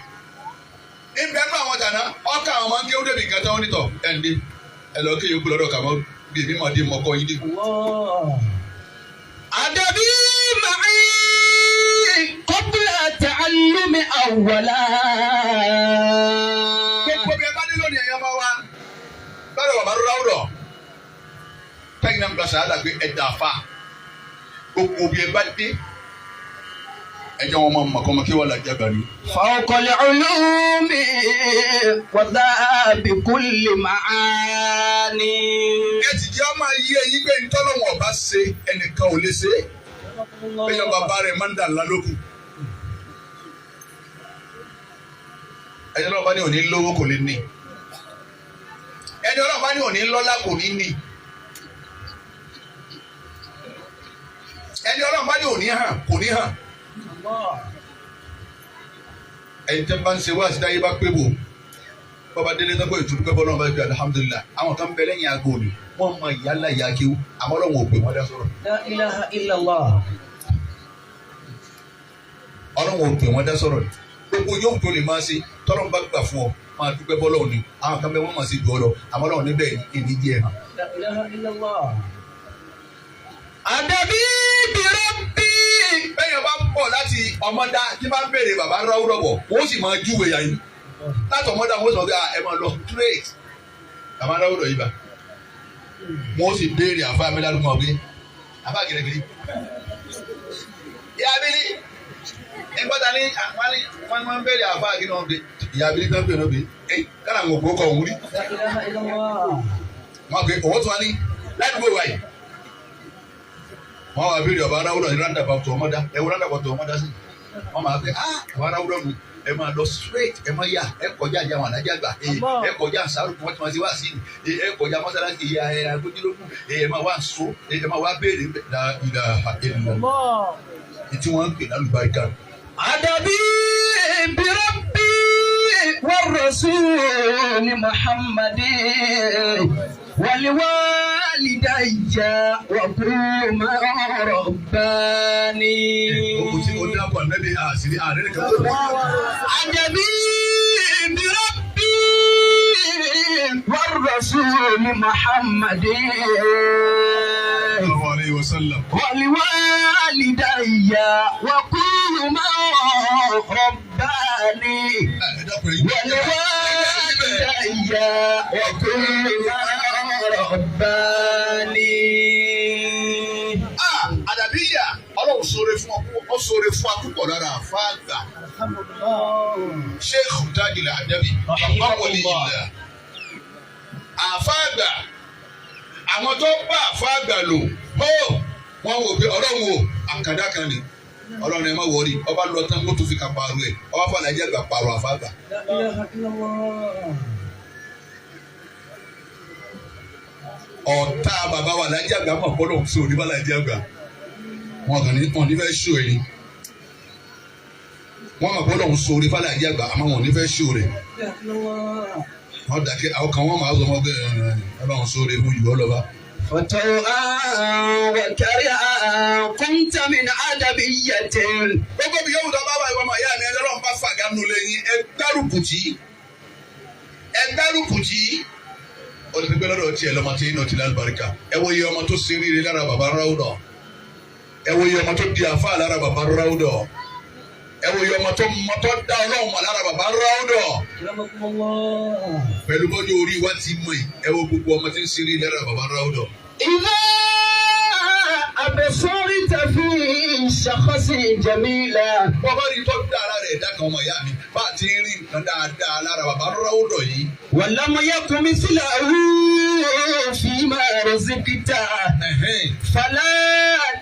ibi ẹnu àwọn tàná ọkà àwọn máa ń ké ó débi nǹkan tí wọ́n nítọ̀ ẹ̀ǹdé ẹ lọ kí yòókù lọ́dọ̀ kàmọ́ bí èmi mọ̀ dé mọ́kọ́ yín dé.
adabi ma'i qabla ta'allumi awwala.
gbogbo bí ẹ bá dé lónìí ẹ̀yọ́ máa wá bẹ́ẹ̀ wà máa rúra ọ̀rọ̀ tẹ́yìn náà ń gba sàádà pé ẹ̀ dà fa gbogbo bí ẹ bá dé ẹjọ́ wọn máa mọ̀kọ́ mọ̀ kí wọ́n Àlàájì àgbà ni.
fawqal ulumi wa dhabi kulli ma'ani.
ẹ ti jẹ́ ọmọ ayé yín pé ntọ́lọ́wọ̀n ọba ṣe ẹnìkan ò lè ṣe é bẹ́ẹ̀ bàbá rẹ̀ máa ń dà lálókù. ẹni ọlọ́pàá ní òní lówó kò lè ní ẹni ọlọ́pàá ní òní lọ́lá kò ní ní ẹni ọlọ́pàá ní òní hàn kò ní hàn. ẹni tẹ́ bá ń ṣe wá sítáyé bá pé bò bàbá délé tó kọ́ ìtúdú pẹ́ bọ́lá ọba ibi alhamdulillah àwọn kan bẹ lẹ́yìn aago ni wọ́n mọ ìyálà ìyá kéwú àmọ́ Ọlọ́run ò pè wọ́n dá sọ̀rọ̀.
La ilaha illallah.
Ọlọ́run ò pè wọ́n dá sọ̀rọ̀ gbogbo yóò tó lè máa ṣe tọ́lọ́run bá gbà fún ọ máa dúpẹ́ bọ́lọ́run ni àwọn kan bẹ wọ́n máa ṣe jù ọ lọ àmọ́ Ọlọ́run níbẹ̀ ìní díẹ̀ hàn.
La ilaha illallah. adabi bi rabbi
bẹ́ẹ̀ bá pọ̀ láti ọmọdá tí bá ń béèrè bàbá ráúdọ̀ bọ̀ wọ́n sì máa júwe yà yín láti ọmọdá wọ́n sọ pé ẹ máa lọ straight bàbá ráúdọ̀ yìí bá wọ́n sì béèrè àfa mi ládùúgbò ọ̀gbìn àfa gẹ̀rẹ́gẹ̀rẹ́ ìyá abili ìgbọ́ta ní wọ́n máa ń béèrè àfa gẹ̀rẹ́ ọ̀gbìn ìyá abili kan béèrè ọ̀gbìn kálá ń gbogbo kọ̀ wúrí wọ́n pe owó tí wọ́n ní ládùúgbò wáyé wọ́n wá béèrè ọba aráwúrọ̀ ní roundabout ọmọdá ẹ̀wọ̀n roundabout ọmọdá sí wọ́n máa pe ọba aráwúrọ̀ nù ẹ máa lọ straight ẹ máa yà ẹ kọjá àjà àwọn alájà gbà ẹ kọjá àṣàrò kí wọ́n ti máa ti wá sí ẹ kọjá mọ́sálásí ẹ agbójúlógún ẹ máa wá so ẹ máa wá béèrè ìlà ènìyàn tí wọ́n ń pè lálùbáríkà. Àdàbí birabbi war rasul Muhammadin waliwalidayya wa kuma rabbani. Gbogbo tí o dábọ̀ nẹ́bí àṣírí àárẹ̀ kan tó wà. Àdàbí birabbi war rasul Muhammadin. waliwalidayya wa kuma rabbani. waliwalidayya wa kuma rabbani. Adabiya Ọlọ́run sọ̀rọ̀ fún ọ sọ̀rọ̀ fún akúkọ̀ lára àfáàgbà Sheikh Tajul Adabi ọmọwọlé ìlà àfáàgbà àwọn tó bá àfáàgbà lò wọ́n wò pé Ọlọ́run wò àkàndá kan ni Ọlọ́run ẹ má wọrí ọba lọ tán kó tó fi ka pààrọ̀ ẹ̀ ọba fún àlàjì àgbà pààrọ̀ àfáàgbà. Ọ̀tá bàbá wa àlàjì àgbà mọ̀ bọ́lọ̀ sí òní bá àlàjì àgbà wọn kàn ní wọn ní fẹ́ ṣó ẹ ni wọn mọ̀ bọ́lọ̀ ń sori fún àlàjì àgbà àmọ́ wọn ní fẹ́ ṣó rẹ̀ wọn dàkẹ́ àwọn kan wọn máa sọ wọn bẹ́ẹ̀ Ọlọ́run sori fún yìí ọlọ́ba.
فتوءا وكرها كنت من أدبية.
Gbogbo bí yóò dọ̀ bàbá ìwọ ọmọ ìyá mi Ọlọ́run bá fàgánù lẹ́yìn ẹgbẹ́rùkù tí olùdígbẹ́ lọ́dọ̀ tiẹ̀ lọ́mọ tí iná ti lálùbáríkà ẹ wo iye ọmọ tó ṣe ríire lára bàbá ráúdọ̀ ẹ wo iye ọmọ tó di àfà lára bàbá ráúdọ̀ ẹ wo iye ọmọ tó dá Ọlọ́run mọ̀ lára bàbá ráúdọ̀ pẹ̀lú bọ́jú orí wa ti mọ̀ ẹ wo gbogbo ọmọ tí ń ṣe ríire lára bàbá ráúdọ̀.
إذا أبصرت في شخص جميلا.
Bọ́bá rí tó dára rẹ̀ dá kan ọmọ ìyá mi bá a ti rí nǹkan dáadáa lára bàbá ráúdọ̀ yìí.
ولم يكن مثله فيما رزقت فلا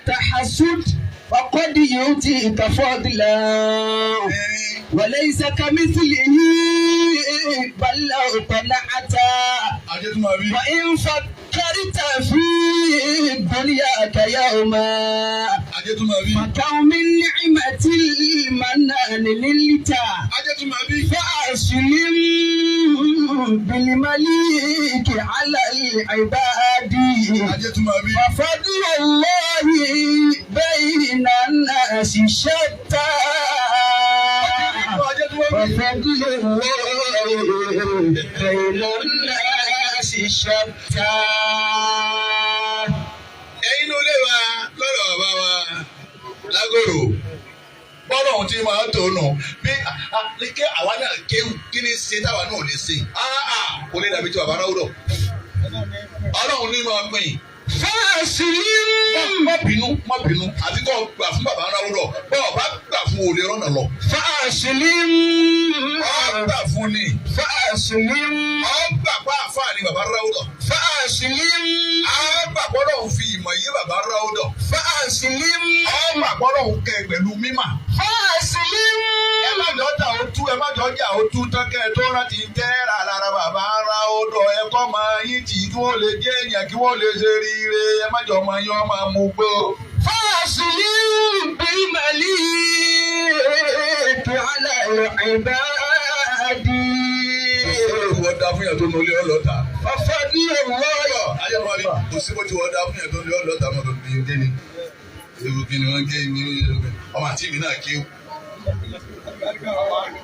تحسد فقد يؤتيك فضلا وليس كمثله بل لو طلعت وإن فكرت في دنياك يوما فكم من نعمة المنان نلت فأسلم بالمليك على العباد وفضل الله بين الناس شتى وفضل الله بين الناس شتى.
Ẹ̀yin ló lé wa lọ́dọ̀ bàbá wa lágòrò bọ́lá ohun tí máa tó nù bí kí àwa náà kéwù kí ni ṣe táwa náà lè ṣe kò lè dàbí tí bàbá ráúdọ̀ Ọlọ́run ní máa pín in. Má bínú àti kọ́ gbà fún bàbá ráúdọ̀ bọ́ọ̀ bá gbà fún olè rọ́nà lọ. Gbà fún ni. Gbà pa àfáà ni bàbá ráúdọ̀. Gbà gbọ́dọ̀ fi ìmọ̀ yé bàbá ráúdọ̀. Gbà gbọ́dọ̀ kẹ pẹ̀lú mímà. Ẹ má jọ jà ó tú ẹ má jọ jà ó tú tán kẹ́ ẹ tó rántí tẹ́ra lára bàbá ráúdọ̀ ẹ kọ́ máa yín tì kí wọ́n lè jẹ́ èèyàn kí wọ́n lè ṣe ríire ẹ má jọ máa yán máa mú gbó.
فأسلم بالمليك على العباد.
Wọ́n dá fún yàn tó nulẹ̀ ọlọ́ta.
وفضل الله.
Ayọ̀mọ̀lẹ́ kò sí bó ti wọ́n dá fún yàn tó nulẹ̀ ọlọ́ta mọ̀ tó bí gé ni. Ewu kí ni wọ́n gé ní ọmọ àti ìbí náà kéwù.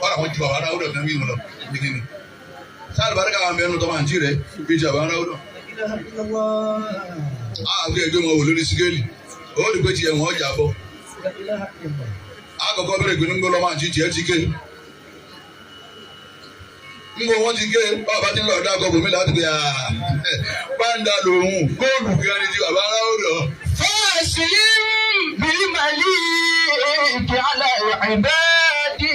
Wọ́n àwọn ju bàbá ráúdọ̀ kan bí wọn lọ bí kí ni. Sáà lùbárí káwọn bẹ́ẹ̀ nù tọ́mọ àǹtí rẹ̀ bí ju bàbá ráúdọ̀. Àgbẹ̀ ẹgbẹ́ wọn wò lórí sígẹ́lì. Ó rí pé tiẹ̀ wọ́n jà bọ̀. Àkọ́kọ́ bẹ̀rẹ̀ pé nígbà lọ́mọ àti tiẹ̀ ti ké. Nígbà wọ́n ti ké, bàbá ti ń lọ ọ̀dà àgọ́ bòmí láti gbé pàǹdà lòun góòlù gan ni ti bàbá aráwọ̀ lọ.
Fọ́ọ̀sì bímọ̀lì ìjàlá ìbáàdì.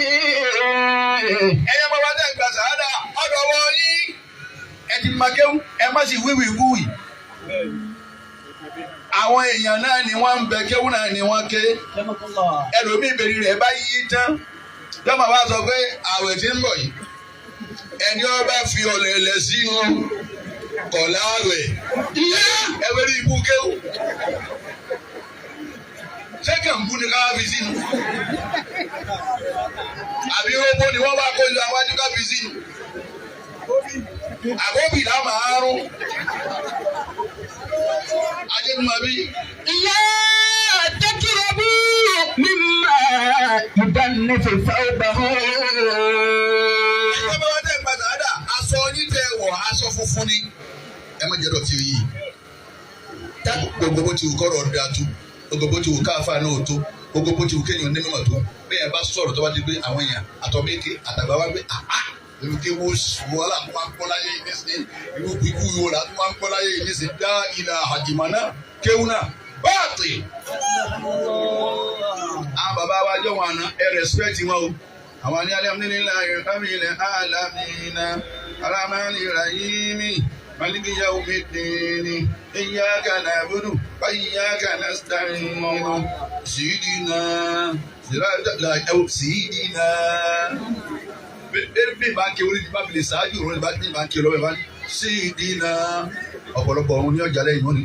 Ẹyẹ bàbá tẹ̀ gbà sàádà ọ̀dọ̀ wọ̀ yín. Ẹ ti máa kéwù, ẹ má sì wíwì wúwì. Àwọn èèyàn náà ni wọ́n ń bẹ kéwù náà ni wọ́n ké. Ẹlòmíì ìbèrè rẹ̀ bá yí tán. Jọ́mọ̀ wá sọ pé àwẹ̀ tí ń bọ̀ yìí. Ẹni ọba fi ọ̀lẹ̀lẹ̀ sínú kọ̀lá rẹ̀. Ẹgbẹ́ rí ibú kéwù. Ṣé kàǹbù ni ká fi sínú? Àbí robo ni wọ́n bá kó lu àwọn adúgbò fi sínú? Àbóbì náà máa rún. Ajẹ́numabi.
Ìyá tẹ́kìrọ̀ bí mímọ́ ìdánilẹ́fẹ̀fẹ́ ọba hàn.
Ẹgbẹ́ bá wá tẹ̀ gbàdá aṣọ yín tẹ wọ̀ aṣọ funfun ni. Ẹ má jẹ́ dọ̀tí yìí. Gbogbo bó ti wù kọ́rọ̀ ọ̀dà tó. Gbogbo bó ti wù káfà náà tó. Gbogbo bó ti wù kéèyàn ní mímọ̀ tó. Bẹ́ẹ̀ bá sọ̀rọ̀ tó bá ti gbé àwọn èèyàn àtọ̀mẹ́kẹ́ àtàgbà wá gbé irú kí wọ́n là ń wá ń kọ́ láyé yìí nísìnyí irú ikú yìí wọ́n là ń wá ń kọ́ láyé yìí nísìnyí dá ilà àjìmọ̀ náà kéwù náà báàtì. Àwọn bàbá wa jọ wọn àná ẹ rẹ̀spẹ̀tì wọn o. Àwọn ní alhamdulillahi rabbil alamin arrahmanir rahim maliki yawmiddin iyyaka na'budu wa iyyaka nasta'in sidina sidina. Bí bá ń ké orí bá fi lè ṣáájú òun bá ní bá ń ké lọ́wọ́ bá sí ìdínà ọ̀pọ̀lọpọ̀ òun ní ọjà lẹ́yìn wọn ni.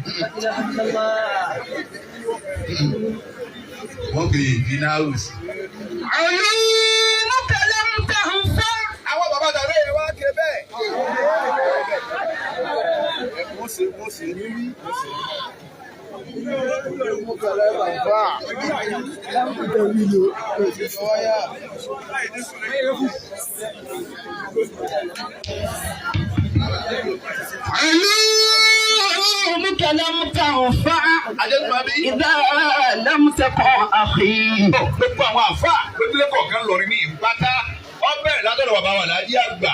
Wọ́n gbé ìdínà house. Àwọn bàbá tàbí èèyàn wá ké bẹ́ẹ̀. Wọ́n sì ní rí.
علومك لم تنفع إذا لم تكن أخي.
Gbogbo àwọn àfà lójúlé kọ̀ọ̀kan lọ rí ní ìpátá. Wọ́n bẹ̀rẹ̀ látọ̀dọ̀ bàbá wa láàdí àgbà.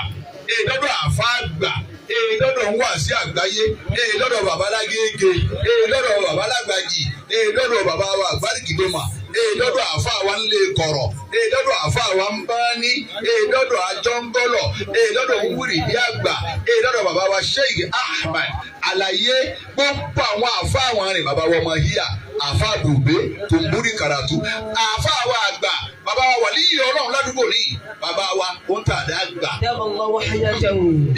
Èdọ́dọ̀ àfà àgbà. Èdọ́dọ̀ ń wà sí àgbáyé. Èdọ́dọ̀ bàbá lágége. Èdọ́dọ̀ bàbá lágbàjì. Èdọ́dọ̀ bàbá wa àgbáríkìdọ́mà. Èdọ́dọ̀ àfà wa ń lé kọ̀rọ̀. Èdọ́dọ̀ àfà wa ń bá ní. Èdọ́dọ̀ àjọngọ́lọ̀. Èdọ́dọ̀ ń wúrì bí àgbà. Èdọ́dọ̀ bàbá wa Sheikh Ahmed. Àlàyé gbogbo àwọn àfà àwọn rìn bàbá wa ọmọ híyà. Àfà Bùbé tó ń búrí karatu. Àfà wa àgbà. Bàbá wa wàlíyìí Ọlọ́run ládùúgbò ní. Bàbá wa ó ń tà dá gbà.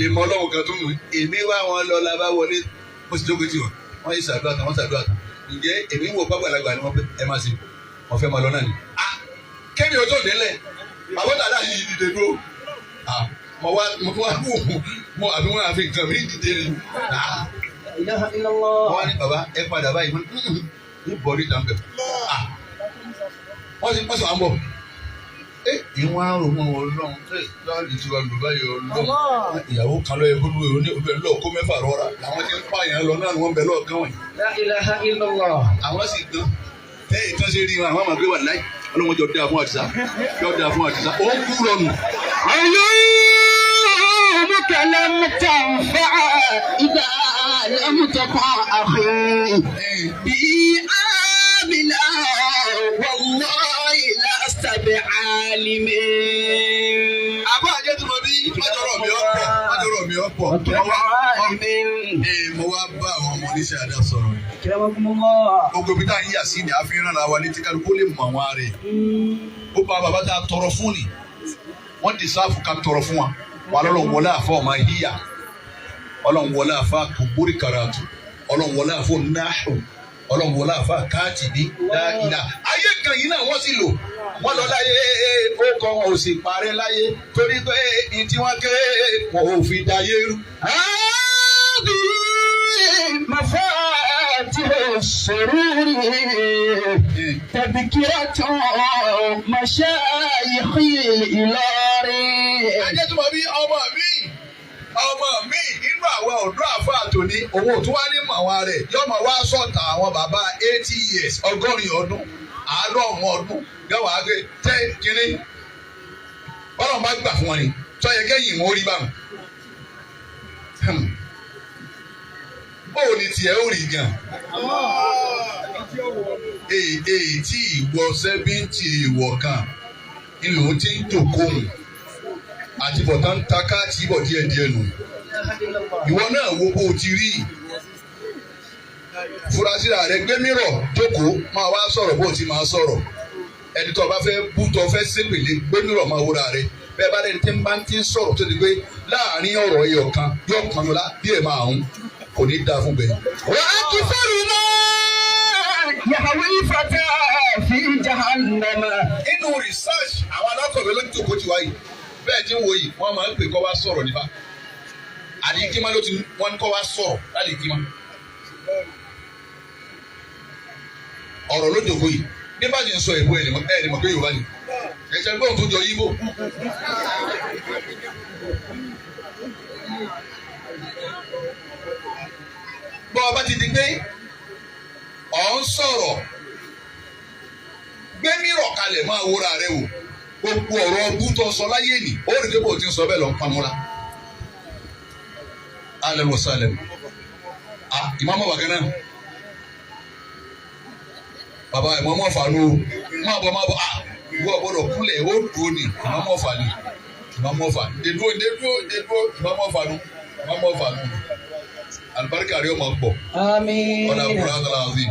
Ìmọ̀ Ọlọ́run kan tó mú èmi wá wọn lọ la bá wọlé. Mo sì jókòó tì wọ́n. Wọ́n yìí ṣàdúrà tán, wọ́n ṣàdúrà tán. Ǹjẹ́ èmi ń wo gbàgbàlagbà ni wọ́n pẹ́ ẹ máa ṣe. Wọ́n fẹ́ máa lọ náà ni. Kéde ojú òde lẹ̀. Bàbá tàdá yìí dìde dúró. Mo wá mo àbí wọn àfi nǹkan mi dìde ni. Wọ́n wá ní bàbá ẹ padà báyìí. Ní bọ̀dí dàmbẹ̀. Wọ́n sì wá ń bọ̀. Ìwọ̀n àrùn mọ́ Ọlọ́run láàrin ìtura Yorùbá yìí Ọlọ́run. Ìyàwó kan lọ́yẹ kó lóye oní obìnrin lọ́ọ̀ kó mẹ́fà rọra. Àwọn tí ń pààyàn lọ náà ni wọ́n bẹ lọ́ọ̀kan wọ̀nyí. Àwọn sì gbọ́n. Tẹ́yìn kan ṣe rí wọn àwọn àmàgbé wà láì. Ọlọ́run jọ dáa fún Àdìsá. Jọ dáa fún Àdìsá. Ó ń kú lọ́nu.
علومك لم تنفع إذا لم تكن أخي بي آمنا والله لست بعالم.
Àbá àjẹ́ tí mo bí májọ̀rọ̀ mi ọ̀pọ̀. Mo wá bá àwọn ọmọ oníṣẹ́ àdá sọ̀rọ̀. Gbogbo ibi tá à ń yà sí ni a fi ń rán wa létí kálukú lè mọ àwọn ààrẹ. Ó bá bàbá tá a tọrọ fún ni. Wọ́n ti sáfù ká tọrọ fún wa. Wà lọ́lọ́run wọlé àfa ọmọ híyà. Ọlọ́run wọlé àfa tó borí karatu. Ọlọ́run wọlé àfa náhù. Ọlọ́run wọlé àfa káàtìbí dáìlà. Ayé kan yìí náà wọ́n sì lò. Wọ́n lọ láyé ó kọ́ wọn ò sì parẹ́ láyé torí pé ní tí wọ́n ké wọn ò fi dayé rú.
مفاتيح السرور تذكرة مشايخ الإلاري.
Ajẹ́ tí mo bí ọmọ mi nínú àwọn ọ̀dọ́ àfa àtòní owó tó wá ní màwá rẹ̀ yóò máa wá sọ̀tà àwọn bàbá 80 years 80 ọdún àádọ́ ọmọ ọdún yọ̀wọ̀ àgbẹ̀ tẹ́ kínní bọ́lá bá gbà fún wọn ni sọ yẹ kẹ́yìn wọn ó rí báwọn. bóò ni tiẹ̀ ó rí gan. èyí tí ìwọ 70 ìwọ kan ìlú ti ń jòkóhùn àti bọ̀tán ń ta káàtì bọ̀ díẹ̀díẹ̀ nù. ìwọ náà wo bó o ti rí furasíra rẹ gbé mìíràn jókòó máa wá sọ̀rọ̀ bó o ti máa sọ̀rọ̀ ẹni tó o bá fẹ́ bú tó o fẹ́ sépèlé gbé mìíràn máa wúra rẹ bẹ́ẹ̀ bá lẹni tí ń bá ti ń sọ̀rọ̀ tó ti gbé láàrin ọ̀rọ̀ ẹyọ kan yóò pọnú lá bí ẹ̀ máa ń kò ní dáa fún bẹ́ẹ̀.
wà á kí sọ́run náà yàwé ìfàtà fi jahannama.
inú research àwọn alákọ̀wé ló ń tòkó ti wáyé bẹ́ẹ̀ tí ń wo yìí wọ́n máa ń pè kọ́ wá sọ̀rọ̀ nípa àdìgímá ló ti wọ́n kọ́ wá sọ̀rọ̀ ládìgímá. ọ̀rọ̀ ló jòkó yìí bí bá ti ń sọ èbó ẹ̀ ní mọ̀ pé Yorùbá ni ẹ̀jẹ̀ gbọ́n tó jọ yíbò. bọ́ ọba ti di pé ọ̀ ń sọ̀rọ̀ gbé mìíràn kalẹ̀ máa wúra rẹ wò gbogbo ọ̀rọ̀ ọdún tó sọ láyé nì ó rí kébò tí ń sọ bẹ́ẹ̀ lọ ń pamọ́ra. alẹ́ wọ sálẹ̀ ìmọ̀mọ́ wà gánà bàbá ìmọ̀mọ́ fàánù máa bọ̀ ìwọ gbọ́dọ̀ kúnlẹ̀ ó dúró ní ìmọ̀mọ́ fàánù ìmọ̀mọ́ fàánù ìdúró ìmọ̀mọ́ fàánù alibarika rẹ ọmọ pọ̀ ọ̀nà àbúrò àtàlà àti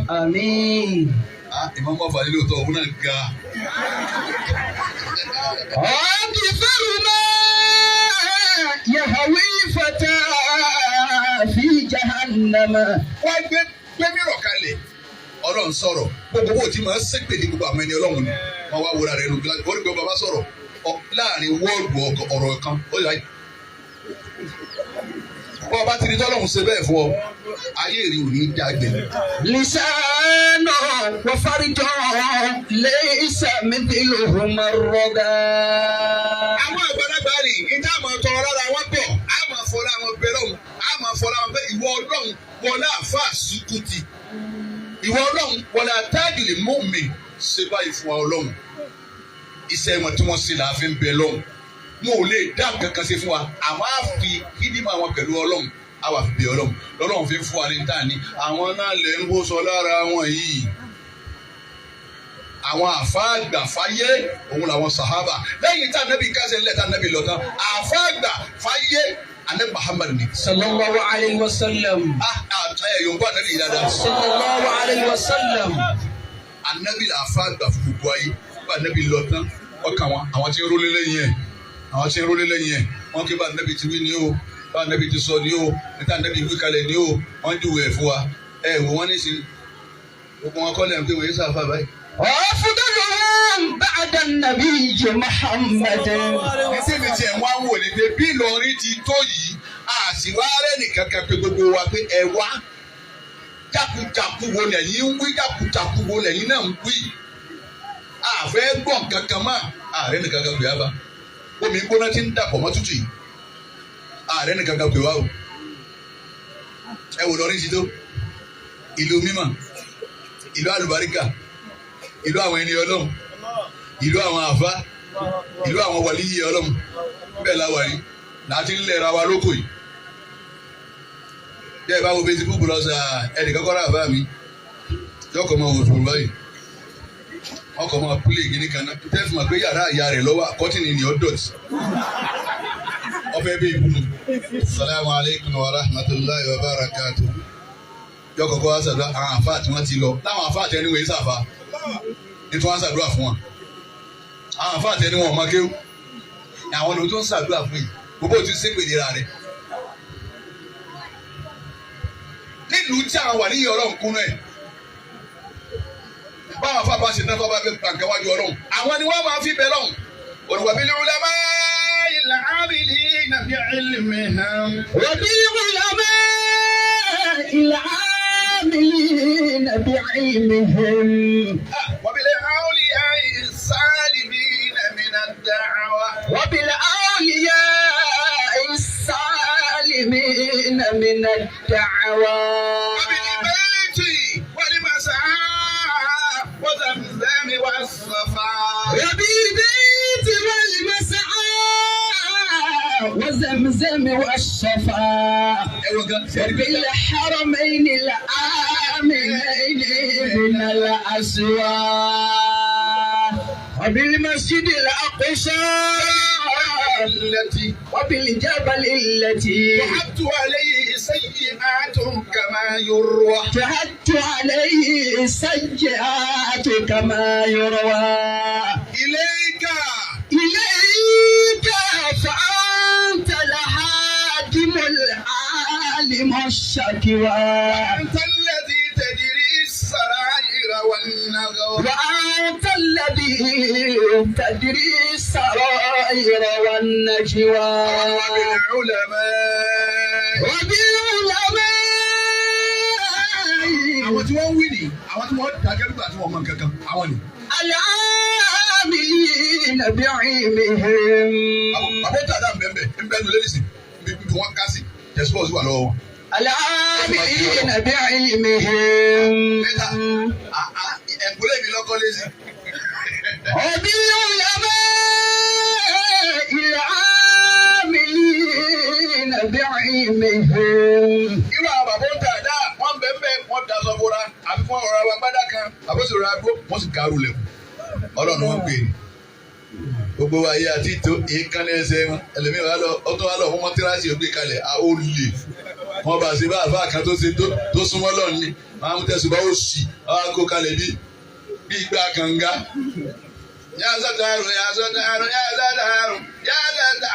ìmọ̀mọ́ fàánù lóòótọ́ òun náà ga.
أكثرنا يهوي فتى في جهنم.
wọ́n gbé mìíràn kalẹ̀ ọlọ́run sọ̀rọ̀ gbogbo owó tí màá ṣépè ní gbogbo àwọn ẹni ọlọ́run ni wọ́n wá wúra rẹ̀ nù gíláàsì wọ́n ní gbogbo bàbá sọ̀rọ̀ láàrin wọ́ọ̀dù ọ̀rọ̀ kan ó yà bọ́ ọba ti di tọ́lọ́run ṣe bẹ́ẹ̀ fún ọ ayé rí òní jágbe.
lisanu wa farijọ laysa mithluhuma ar-rada.
àwọn àgbàlagbà rè níta àmọ́ tọrọ rárá wọn pọ̀ àmọ́ fọlá wọn bẹ̀rẹ̀ òun àmọ́ fọlá wọn pé ìwọ ọlọ́run wọlé àfa àsùkùtì ìwọ ọlọ́run wọlé àtàgìlì mọ́mì ṣe báyìí fún wa ọlọ́run iṣẹ́ wọn tí wọ́n ṣe là á fi ń bẹ lọ́run wọn ò lè dá nǹkan kan ṣe fún wa àwọn á fi kídìmọ̀ àwọn pẹ̀lú ọlọ́run á wà fi bẹ ọlọ́run lọ́lọ́run fi ń fún wa ní tàní àwọn náà lè ń bó sọ lára wọn yìí àwọn àfáàgbà fáyé òun làwọn sàhábà lẹ́yìn tá ànábì kásẹ̀ ńlẹ̀ tá ànábì lọ tán àfáàgbà fáyé ànábì Muhammad ni.
sallallahu alayhi wa sallam.
yorùbá ànábì yìí dáadáa.
sallallahu alayhi wa sallam.
ànábì àfáàgbà fún gbogbo ayé bá ànábì lọ tán ọkàn wọn àwọn tí ń rólé lẹ́yìn ẹ̀ wọ́n ké bá ànábì ti wí ni o bá ànábì ti sọ ni o níta ànábì wí kalẹ̀ ni o wọ́n júwèé ẹ̀ fún wa wò wọ́n ní sí gbogbo wọn kọ́ lẹ́yìn pé wọ́n yé sáfà báyìí.
أفضلهم بعد النبي محمد.
Ẹsẹ̀ mi tiẹ̀ wá wò ní pé bí Ìlọrin ti tó yìí, àṣìwárẹ́ nìkan kan pé gbogbo wa pé ẹ wá. Jákujàku wo lẹ́yìn ń wí, jákujàku wo lẹ́yìn náà ń wí. Àfẹ́ gbọ̀n kankan mọ́, ààrẹ nìkan kan pè á bá. Omi gbóná ti ń dàpọ̀ mọ́ tútù yìí. Ààrẹ nìkan kan pè wá o. Ẹ wò lọrin ti tó. Ìlú mímọ́, ìlú àlùbáríkà. Ìlú àwọn ẹni ọlọ́run ìlú àwọn àfá ìlú àwọn wàlíyé ọlọ́run bẹ́ẹ̀ láwà rí láti ń lẹ́ra wa lóko yìí bí ẹ bá wo Facebook lọ́sà ẹnì kankan rà bá mi yọkọ̀ mọ òṣùwọ̀n báyìí ọkọ̀ mọ pílẹ̀ gíní kan náà tẹ́sí ma pé yàrá ìyá rẹ̀ lọ́wọ́ àkọ́tìnì ni ọ̀dọ̀tì ọbẹ̀ bí ibùdó salamu alaykum wa rahmatulahi wa barakatuh yọkọ̀ kọ́ wá sàdúrà àwọn àfá àti wọn ti lọ láwọn àfá àti ẹni wọ̀nyí sàfá nítorí wọn ṣàdúrà fún wọn àwọn àfáà tẹni wọn Omo Kewu àwọn ló tó ń ṣàdúrà fún yìí gbogbo tí ń ṣépè lera rẹ nílùú tí àwọn wà níyì Ọlọ́run kúnú ẹ báwọn àfáà bá ṣe tán fún bá fẹ́ gbàǹkà wájú Ọlọ́run àwọn ni wọ́n máa fi bẹ̀ lọ́hùn olùwàbílẹ̀ ulama ilà ábìlì nàbí ilmihim
وبالعلماء العاملين بعلمهم
وبالأولياء السالمين من الدعوة
وبالأولياء السالمين من الدعوة
وبالبيت والمساء وزمزم
وزمزم والصفا وبالحرمين الآمنين من الأسواق وبالمسجد الأقصى وبالجبل التي
وحدت عليه سيئات كما يروى
شهدت عليه السيئات كما يروى
إليك
فأنت الحاكم العالم الشكوى
أنت الذي تدري السرائر والنجوى
وأنت الذي تدري السرائر والنجوى
àwọn tí wọ́n wí ni àwọn tí wọ́n dájọ́ nígbà tí wọ́n mọ kankan àwọn ni.
العاملين بعلمهم.
àbọ̀ tàdá mbẹ́mbẹ́ nbẹ́nu lẹ́yìn bí wọ́n ká sí tẹ̀síwọ́sì wà lọ́wọ́ wọn.
العاملين بعلمهم.
mẹ́ta ẹ̀kúlẹ̀ mi lọ́kọ́ lé sí.
وبالعلماء العاملين بعلمهم.
irú àwọn bàbá tàdá wọ́n bẹ́ẹ̀ wọ́n daṣọ bóra àbí fún ọ̀rọ̀ àwọn agbádá kan àbọ̀sọ̀rọ̀ àgbo wọ́n sì kárù lẹ̀kùn ọlọ́run wọn pè é gbogbo wa yé àti tó èékánná ẹsẹ̀ wọn ẹlẹ́mìí wa lọ ọtọ́ wa lọ fún mọ́tíráṣì ògbé kalẹ̀ a ó lè wọn bá ṣe bá àfa kan tó ṣe tó súnmọ́ lọ́ọ̀ ni máa mú tẹ̀sùn bá ó sì ọ́ kó kalẹ̀ bí ìgbà kànga yàtọ̀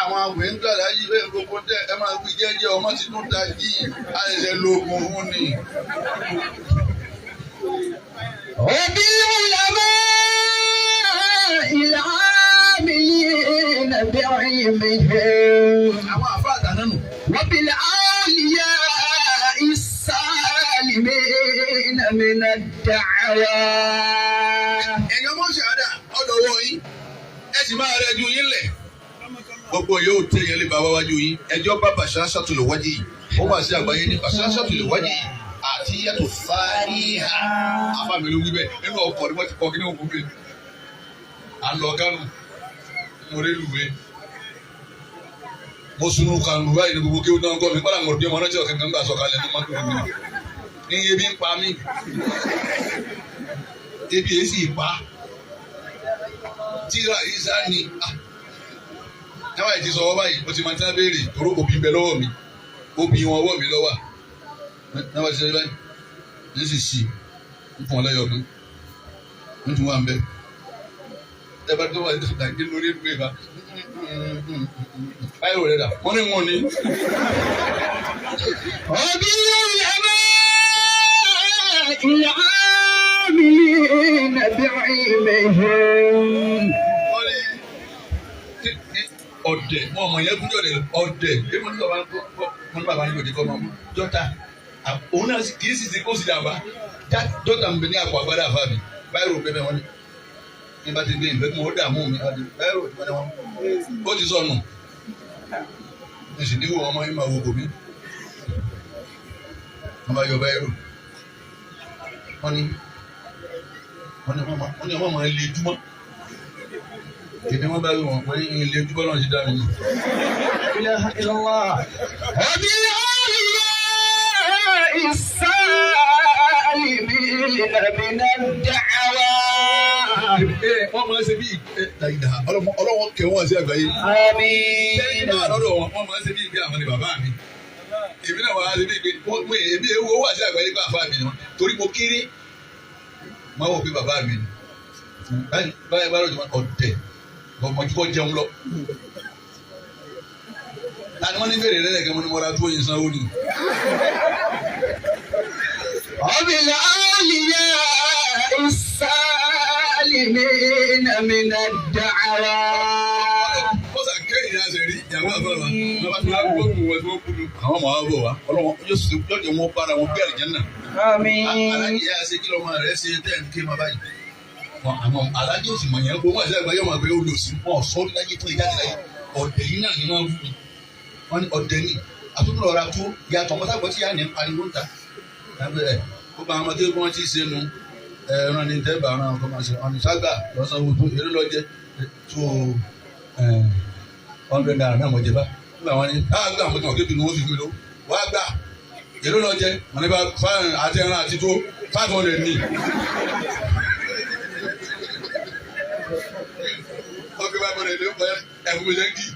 àwọn àwìn ń gbàdá yìí bẹ́ẹ̀ gbogbo tẹ ẹ máa fi jẹ́jẹ́ ọmọ tí tún ta jí àìsẹ̀ lóògùn fún ni.
وبالعلماء العاملين بعلمهم.
àwọn àfa àtàná nù.
وبالأولياء السالمين من الدعوى.
ẹ̀yin ọmọ ṣàdá ọ̀dọ̀ wọ̀ yín ẹ sì máa rẹ ju yín lẹ̀. gbogbo yóò tẹ yẹn lè bá wájú yín ẹjọ́ bá bàṣà ṣàtúlẹ̀ wájú yìí ó bá sí àgbáyé ní bàṣà ṣàtúlẹ̀ wájú yìí àti yàtọ̀ fàáyà afáàmìlú wíbẹ̀ nínú ọkọ̀ ni wọ́n ti kọ́ kí ní òkú bẹ́ẹ̀. à ń lọ Kánò mo rí lùwẹ̀ mo sunu kanu báyìí ní gbogbo kéwù náà kọ́ mi kọ́lá ń gbọ̀dọ̀ bí ọmọ náà tí ọ̀kẹ́ kan gbà sọ̀kalẹ̀ ní mọ́tò mi ní ebi ń pa mí ebi èsì pa tíra ìsá ni náwó àìtí sọ wọ́n báyìí mo ti máa ń tán béèrè toró òbí bẹ lọ́wọ́ mi òbí wọn ọwọ́ mi lọ́wọ́ náwó àti sọ báyìí ní sì sí ń fún ọ lẹ́yọ̀ kan ń tún wà ń bẹ́ ẹ bá tó wà ní ìdàgbé lórí ìlú ìbá báyìí rò rẹ̀ dà wọ́n ní wọn ni.
العاملين بعلمهم.
ọ̀dẹ̀ wọn ọmọ yẹn kúndé ọ̀dẹ̀ èmi ní bàbá ní òde kọ́ ọmọ jọ́ta òun náà kì í sì ṣe kó sì dàbà jọ́ta ń bẹ ní àpò àgbàdo àfa mi báyìí rò bẹ́ẹ̀ wọ́n ní ní bá ti gbé ìfẹ́ kí wọ́n dààmú mi báyìí rò bẹ́ẹ̀ wọ́n ó ti sọnù mo sì níwò ọmọ yìí máa wo bòmí wọ́n bá yọ báyìí rò wọ́n ní ọmọ máa lè júmọ́ èmi wọ́n bá rí wọn wọ́n ní ilé júbọ́ náà ti dá mi ní.
ilaha illallah. وبالأولياء السالمين من الدعوى.
wọ́n máa ń ṣe bí ọlọ́wọ́ kẹwọ́n àti àgbáyé.
àmín.
lẹ́yìn náà lọ́dọ̀ wọn wọ́n máa ń ṣe bí ìgbé àwọn ni bàbá mi. èmi náà wọ́n á ṣe bí ìgbé wọ́n èmi owó wà sí àgbáyé kó àfa mi ni wọ́n torí mo kéré máa wọ̀ pé bàbá mi ni. báyìí bá lọ́dọ̀ ọ̀dẹ̀ ọmọdúkọ jẹun lọ. Tani wọ́n ní bèrè rẹ̀ lẹ́gẹ̀ẹ́ mo ní mo ra tó yin sanwó ni.
وبالأولياء السالمين من الدعوى.
Bọ́sà kẹ́yìn náà ṣe rí ìyàwó àbúrò wa. Bàbá tí wọ́n gbọ́ wọ́n tí wọ́n kú lu. Àwọn ọmọ wa bọ̀ wá. Ọlọ́wọ́n yóò jẹ́ wọn bára wọn bí àlìjẹ́nà.
àmín.
Aláàjì yà ṣe kí lọ́mọ rẹ̀ ṣe tẹ́ ń ké ma báyìí. Àwọn aláàjì ò sì mọ̀ yẹn kó wọ́n àti àgbáyé wọn àgbẹ̀ yóò lò sí. Wọ́n sọ láyé tó ìjáde láyé. Ọ̀dẹ̀ yìí náà ni wọ́n fún mi. Wọ́n ní ọ̀dẹ̀ ni. Àtúntò ọ̀rá tó yàtọ̀ mọ́tàgbọ́ tí yà ní pariwo ń ta. Gbogbo àwọn ọmọdé wọn ti ṣe nu ẹran ní tẹ́bà ara ọkọ̀ máa ṣe ọ̀nì ságbà lọ́sàn-án owó tó eré lọ́jẹ́ tó $100 náà mọ̀jẹ̀ bá làwọn ni gbà mo tàn kébi ni wọ́n fi mi lọ wá gbà èló lọ jẹ wọn ní bá fáwọn àti ẹran àti tó 500 ní. ọkọ bá bọ̀dẹ̀ ló pẹ́ ẹ̀fún mi lẹ́kì.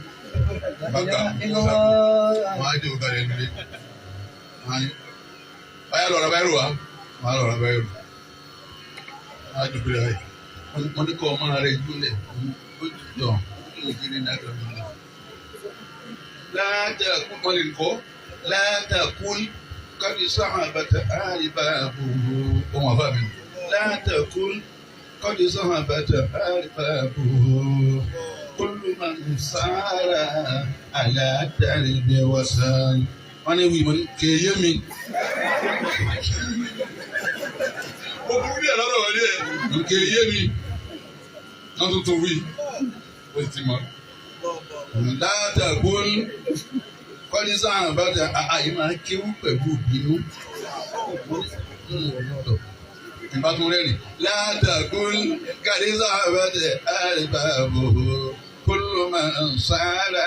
ọgbà wọn á jẹ òkà rẹ̀ nílé. báyà lọ́ra báyà rò wá wọn á lọ́ra báyà rò. wọn á dùbúlẹ̀ báyìí. wọ́n ní kọ́ ọmọ rẹ̀ júlẹ̀ ó jọ ìgbìrì náà lọ nílẹ̀. látàkùn wọn lè kọ́ látàkùn kọ́ni sọ́hàn bàtà àríbàbò ọmọ àbá mi. látàkùn kọ́ni sọ́hàn bàtà àríbàbò kúlùmọ̀ sára aládàrídé wọ́sán. wọ́n ní wí mo ní kéye mi. mo burú bí ẹ̀ lọ́dọ̀ wọlé ẹ̀ kéye mi. wọ́n tún tún wí ó ti mọ̀. látàkùn kọ́ni sọ́hàn bàtà àyè máa kéwú pẹ̀lú ìbínú. ìbá tún rẹ́rìn. látàkùn kọ́ni sọ́hàn bàtà àríbàbò kúlùmọ̀ sára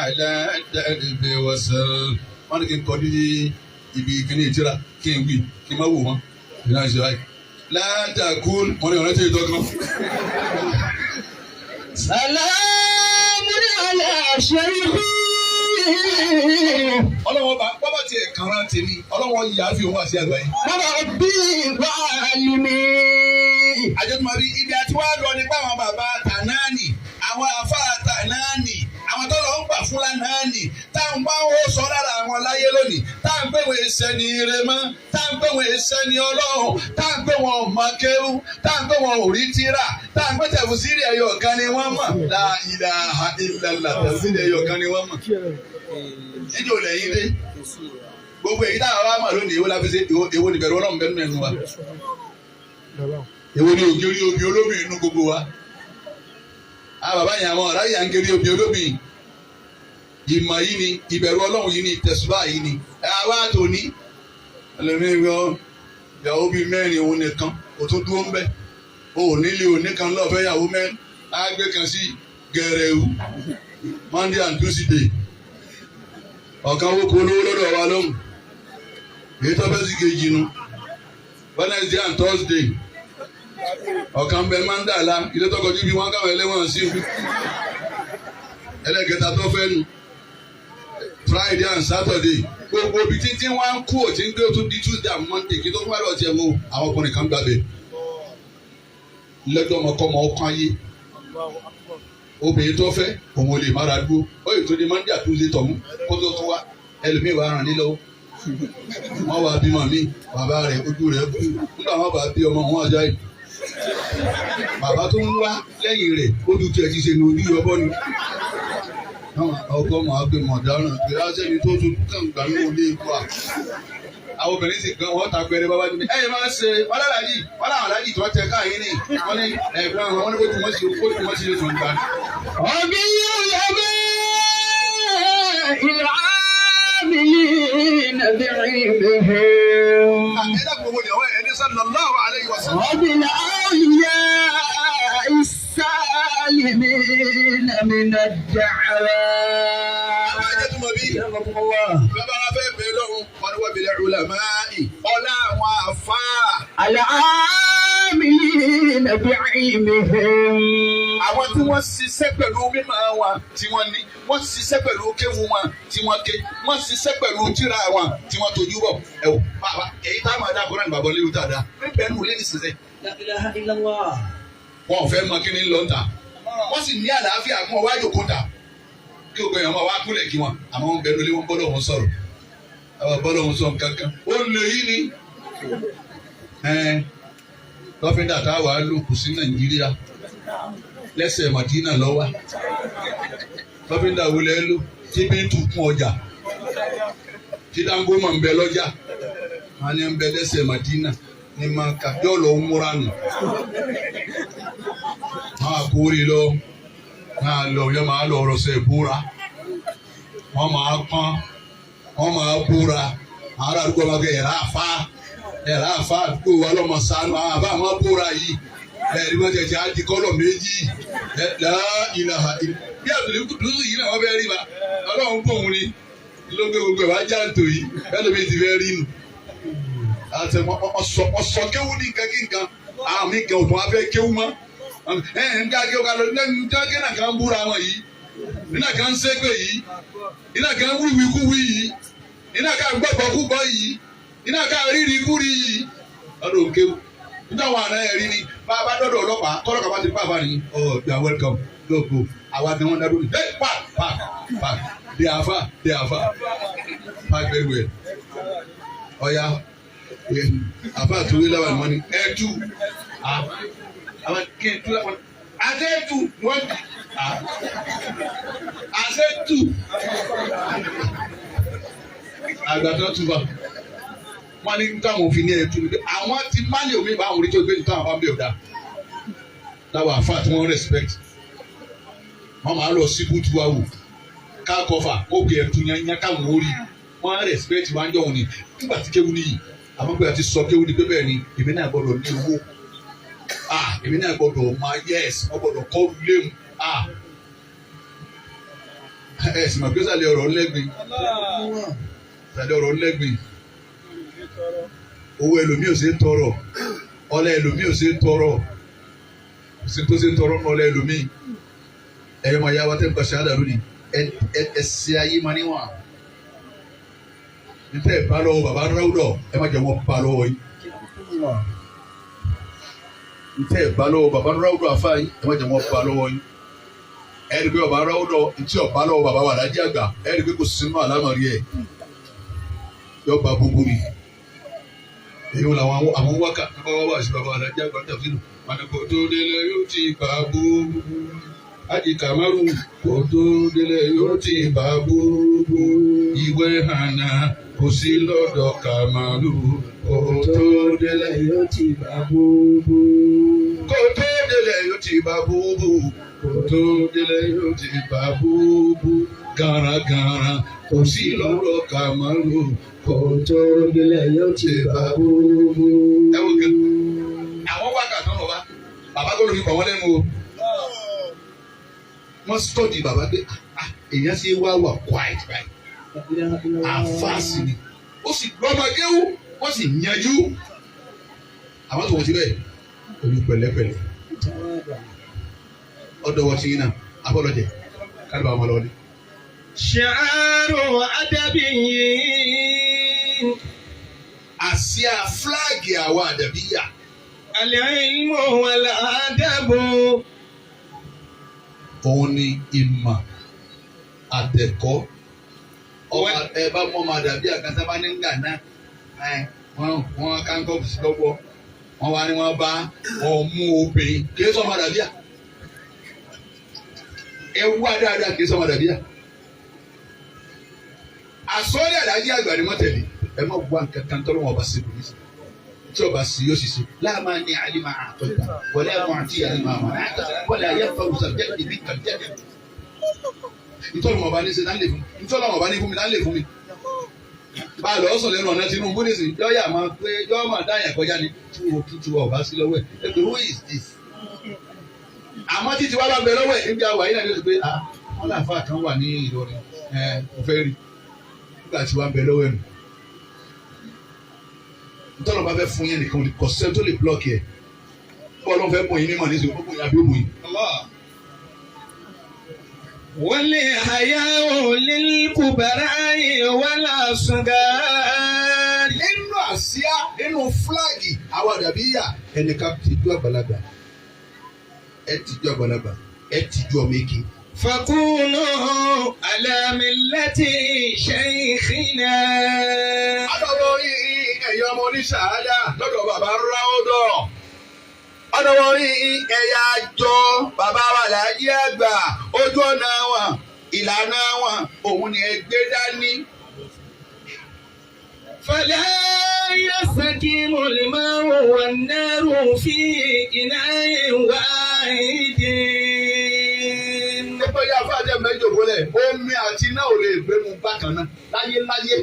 aládàrídé wọ́sán. wọ́n ní kí n kọ́ ní ibi ìkíní ìtura kí n wí kí n má wò wọ́n. ìlànà ìṣe báyìí. látàkùn wọ́n ní ọ̀rẹ́ tí ì dọ́gbọ́n.
Salamun ala shaykhina.
ọlọ́wọ́ bàbá tiẹ̀ kàrá tèmi ọlọ́wọ́ yìí àfi òun àti àgbáyé.
Bàbá bí wà limi.
àjọtúmọ̀bí ibi àti wá lọ nípa àwọn bàbá tànáàní àwọn àfa tànáàní àwọn tó lọ ń gbà fúnra náàní táwọn bá ń sọ lára àwọn láyé lónìí táwọn pé wọn èsẹ ní ire mọ́ táwọn pé wọn èsẹ ní ọlọ́run táwọn pé wọn ò mọ kéwú táwọn pé wọn ò rí tírà táwọn pé tẹ̀fùsírì ẹ̀yọ̀ kan ni wọ́n mọ̀ la ilaha illallah tẹ̀fùsírì ẹ̀yọ̀ kan ni wọ́n mọ̀. níjó lẹ́yìn dé gbogbo èyí táwọn wá mọ̀ lónìí èwo la fi ṣe èwo níbẹ̀rù ọlọ́run bẹ́ẹ̀ nínú wa èwo ni ògiri obì olómi inú gbogbo wa àwọn bàbá yẹn àwọn ọ̀rá yà ń geri obì olómi ìmọ̀ yìí ni ìbẹ̀rù ọlọ́run yìí ni tẹ̀sùbá yìí ni àwa tòní ẹlẹ́mìíràn ìyàwó bíi mẹ́rin òun nìkan kò tó dúró ń bẹ́ òun nílé òun nìkan lọ́ọ̀fẹ́ ìyàwó mẹ́rin àgbẹ̀ kan sí gẹ̀rẹ́wù Monday and Tuesday ọ̀kan wókò olówó lọ́dọ̀ wa lọ́hùn èyí tó fẹ́ sí kejì nu Wednesday and Thursday ọ̀kan bẹ mandala ilé tó kọjú bí wọ́n káwọn ẹlẹ́wọ̀n sí ẹlẹ́kẹta tó fẹ́ nu Friday and Saturday gbogbo ibi títí wọn ń kú òtí ń gbé òtún di Tuesday and Monday kí tó fún wàlúù ọtí ẹ wo àwọn ọkùnrin kan gbàgbé lẹ́dọ̀ ọmọkọ́mọ ọkàn ayé obìnrin tó fẹ́ òun ò lè mára dúró ó yẹ tó di Monday and Tuesday tọ̀mú kó tó tún wá ẹlòmíì wà ràn nílò wọn wà bímọ mi bàbá rẹ̀ ojú rẹ̀ kú nígbà wọn bá bí ọmọ wọn ọjọ́ yìí bàbá tó ń wá lẹ́yìn rẹ̀ ó dùn tiẹ̀ ti ṣe ní ojú ọbọ̀ ni. ọkọ máa gbé mọ̀dáràn pé aṣẹ́ni tó tún kàn gbà ní olé ikú à. àwọn obìnrin sì gan wọ́n ta pẹ́ẹ́rẹ́ bàbá tó ní. ẹ̀yin máa ń ṣe wọ́n lálàjì wọ́n láwọn alájì tó tẹ káyé ní wọ́n ní ẹ̀gbọ́n wọn ní kó tún wọ́n ṣe lè tún gbà.
ọ̀bí yóò yẹ bẹ́ẹ̀ العاملين بعلمهم وبالأولياء السالمين من الدعوات العاملين بعلمهم
àwọn tí wọ́n ṣiṣẹ́ pẹ̀lú mímọ̀ wọn tí wọ́n ní wọ́n ṣiṣẹ́ pẹ̀lú kéwu wọn tí wọ́n ké wọ́n ṣiṣẹ́ pẹ̀lú tírà wọn tí wọ́n tójú bọ̀ ẹ̀wọ̀ bàbá èyí tá a máa dá kúrò ní bàbá olówó tá a dá bẹ́ẹ̀ ni wòlé ní sísẹ́.
La ilaha illallah.
wọn ò fẹ́ mọ kí ni ń lọ ń ta wọ́n sì ní àlàáfíà kún ọwọ́ àjòkó ta kí o gbẹ̀yàn máa wá kúlẹ̀ kí wọn àmọ́ wọn bẹ̀rù lé wọn bọ́dọ̀ wọn sọ̀rọ̀ àwọn bọ́dọ̀ wọn sọ̀rọ̀ kankan ó lè yí ni lọ́fíńdà táwa lò kù sí Nàìjíríà lẹ́sẹ̀ Màdínà lọ́wọ́ lọ́fíńdà wo lẹ́ lò tí bí ń tukun ọjà tí dáńgó máa ń bẹ lọ́jà wọn ni ń bẹ lẹ́sẹ̀ Màdínà ní Marka yóò lọ múra nù máa kórè lọ máa lọ yọ máa lọ ọ̀rọ̀ sẹ̀ búra wọ́n máa pọ́n wọ́n máa búra àwọn àdúgbò máa kẹ́ ẹ̀rá àfa àdúgbò wa lọ́mọ sánú àwọn àbá máa búra yìí ẹ̀rí wọ́n tẹ̀sí á di kọ́lọ̀ méjì ìlàhà bí àtúndì kùtùsù yìí náà wọ́n fẹ́ rí wa ọlọ́run bòun ni ló gbé gbogbo ẹ̀ wá jáǹtò yìí bẹ́ẹ̀ ló bí ti fẹ́ rí nù. àti ọ̀sọ kéwú ní nǹkan àwọn mi kan òtún wá fẹ́ kéwú mọ́ nǹkan kéwú kan lọ nǹkan kéwú náà kan ń búra wọn yìí nínú kan ń ṣépè yìí nínú kan ń wíwí kúwí yìí nínú kan ń gbọ́gbọ́ kúgbọ́ yìí nínú kan rírì kúrì yìí ọdún kéwú nígbà wọn àná ẹ̀rí ni bá a bá dọ́dọ̀ ọlọ́pàá kọ́lọ́kà bá ti pàfà ní you are welcome go àwa ni wọ́n dádúró hey park they are far park very well ọ̀ya àfa àtúwé láwa ni wọ́n ní ẹ̀ẹ́dù àwọn kí n tú láwọn àṣẹ́tù wọ́n àṣẹ́tù àgbàdo túbà wọ́n ní káwọn òfin ní ẹ̀tù ní àwọn ti máàlì omi bá àwọn orí tó gbé ní káwọn bá ń bẹ̀ ọ̀dà láwọn àfa tí wọ́n respect wọ́n máa lọ sí bútu wa wò ká kọfà ó gbé ẹ̀tù yẹn káwọn orí wọ́n respect wọ́n á jọ wọn ni nígbà tí kéwù nìyí àmọ́ pé a ti sọ kéwù ní pé bẹ́ẹ̀ ni èmi náà gbọ́dọ̀ ní owó èmi náà gbọ́dọ̀ máa yes wọ́n gbọ́dọ̀ kọ́ léwu sì mà pé sàlẹ̀ ọ̀rọ̀ lẹ́gbìn sàlẹ̀ ọ̀rọ̀ lẹ́gbìn owó ẹlòmíì ò ṣe ń tọrọ ọlá ẹlòmíì ò ṣe ń tọrọ sí tó ṣe ń tọrọ ní ọlá ẹlòmíì ẹ̀yọ́ máa yá wa tẹ́ ń gba ṣáádà lónìí ẹ̀sẹ̀ ayé máa níwọ̀n níta ẹ̀ bá lọ́wọ́ bàbá ráúdọ̀ ẹ má jẹ́ wọn bá lọ́wọ́ yìí níta ẹ̀ bá lọ́wọ́ bàbá ráúdọ̀ àfáà yìí ẹ má jẹ́ wọn bá lọ́wọ́ yìí ẹ̀rí pé bàbá ráúdọ̀ ntí ọ̀bá lọ́wọ́ bàbá wà lájí àgbà ẹ̀rí pé kò sínú àlámọ̀rí ẹ̀ yọ gba gbogbo ni èyí wọn làwọn àwọn wákà nípa wọn wà sí bàbá wà lájí àgbà tàbí sínú àdàkọ tó délé yóò ti bá gbogbo àjì kàmárù kò tó délé yóò ti bá gbogbo ìwé hànà kò sí lọ́dọ̀ kàmárù kò tó délé yóò ti bá gbogbo kò tó délé yóò ti bá gbogbo kò tó délé yóò ti bá gbogbo gàràgàrà kò sí lọ́dọ̀ kàmárù kò tó délé yóò ti bá gbogbo. ẹ wo kẹ àwọn wákàtí wọn bá bàbá gbọ́dọ̀ fi kọ wọn lẹ́nu o wọ́n sọ́ọ̀dì bàbá pé èèyàn ṣe wá wà quiet right àfáàsì ni ó sì lọ́mọ kéwú wọ́n sì yanjú àwọn tó wọ́n ti bẹ́ẹ̀ olú pẹ̀lẹ́pẹ̀lẹ́ ọ̀dọ̀ wọ́n ti yín náà abọ́lọ́jẹ̀ káàdì bá wọn lọ ní.
Shi'aru adabiyyin.
àsíá fúláàgì àwọn àdàbíyà.
Al-ilmu wal-adabu.
òun ni ìmọ̀ àtẹ̀kọ́ ẹ bá mọ ọmọ àdàbíyà kan sábà ní Ghana wọn kánkọ́ sí lọ́wọ́ wọn wá ní wọn bá ọmú obìnrin kì í sọ ọmọ àdàbíyà ẹ wá dáadáa kì í sọ ọmọ àdàbíyà àsọ́ọ́lẹ̀ àdájí àgbà ni wọ́n tẹ̀lé ẹ má wá nǹkan kan tọ́lọ́ wọn ọba sí ibùdó sí tí ọba sí yóò sì sí láàmà ní àlìmà àtọ́jà wọlé àwọn àti àlìmà àwọn wọlé ayé fọwọ́ sàbẹ̀ ìbí kàjẹ́ ntọ́lọ́ ọba ní ṣe náà lè fún mi ntọ́lọ́ ọba ní fún mi náà lè fún mi bá a lọ sọ lẹ́nu ọ̀nà Tinubu nísìn yọ́ọ̀yà máa pé yọ́ọ̀ máa dáyà kọjá ni tí wọ́n ọba sí lọ́wọ́ ẹ̀ pé who is this àmọ́ títí wàá bá bẹ lọ́wọ́ ẹ̀ níbi àwà yìí náà ní oṣù pé wọ́n láǹfà kan wà ní Ìlọrin ọ̀fẹ́ rí nígbà tí wàá bẹ lọ́wọ́ ẹ̀ nù ntọ́nà bá fẹ́ fún yẹn nìkan kò sẹ́ni tó lè blọ́ọ̀kì ẹ̀ bọ́ọ̀lù fẹ́ bọ̀ yín mímọ̀ ní ìsìnkú bóyá bí ó bù yín.
wal-haya'u lil-kubara'i wal-asghar.
nínú àsíá nínú fúláàgì àwọn àdàbíyà ẹnìkan ti ju àgbàlagbà ẹ ti ju àgbàlagbà ẹ ti ju ọmọ èké.
fakunu ala millati shaykhina.
adọ́wọ́ ẹ̀yọ́ ọmọ oníṣàádá lọ́dọ̀ bàbá ráódọ̀ ọ̀dọ̀wọ́ ẹ̀yà àjọ bàbá wa làájí àgbà ojú ọ̀nà wọn ìlànà wọn òun ni ẹgbẹ́ dání.
fala yastakimu al-ma'u wan-naru fi ina'in wahidin.
ó pẹ́ yá fájẹ́ mẹ́jọ bọ́lẹ̀ omi àti iná ò lè gbé mu bákan náà láyé.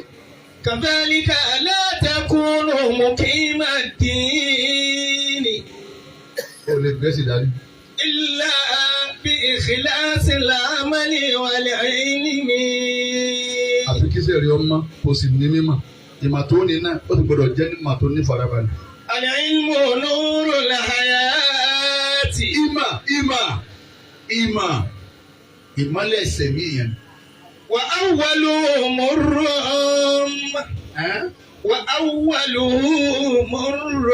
كذلك لا تكون مقيم الدين.
ó lè lè gbẹ́sì dání.
إلا بإخلاص العمل والعلم.
àfi kí sẹ́ẹ̀rì ọmọ kò sì ní mímọ̀ ìmọ̀ tó ní náà ó ti gbọdọ̀ jẹ́ ìmọ̀ tó ní farabalẹ̀.
العلم نور الحياة.
ìmọ̀lẹ̀ ẹsẹ̀ mi yẹn.
وأوله مر. وأوله مر.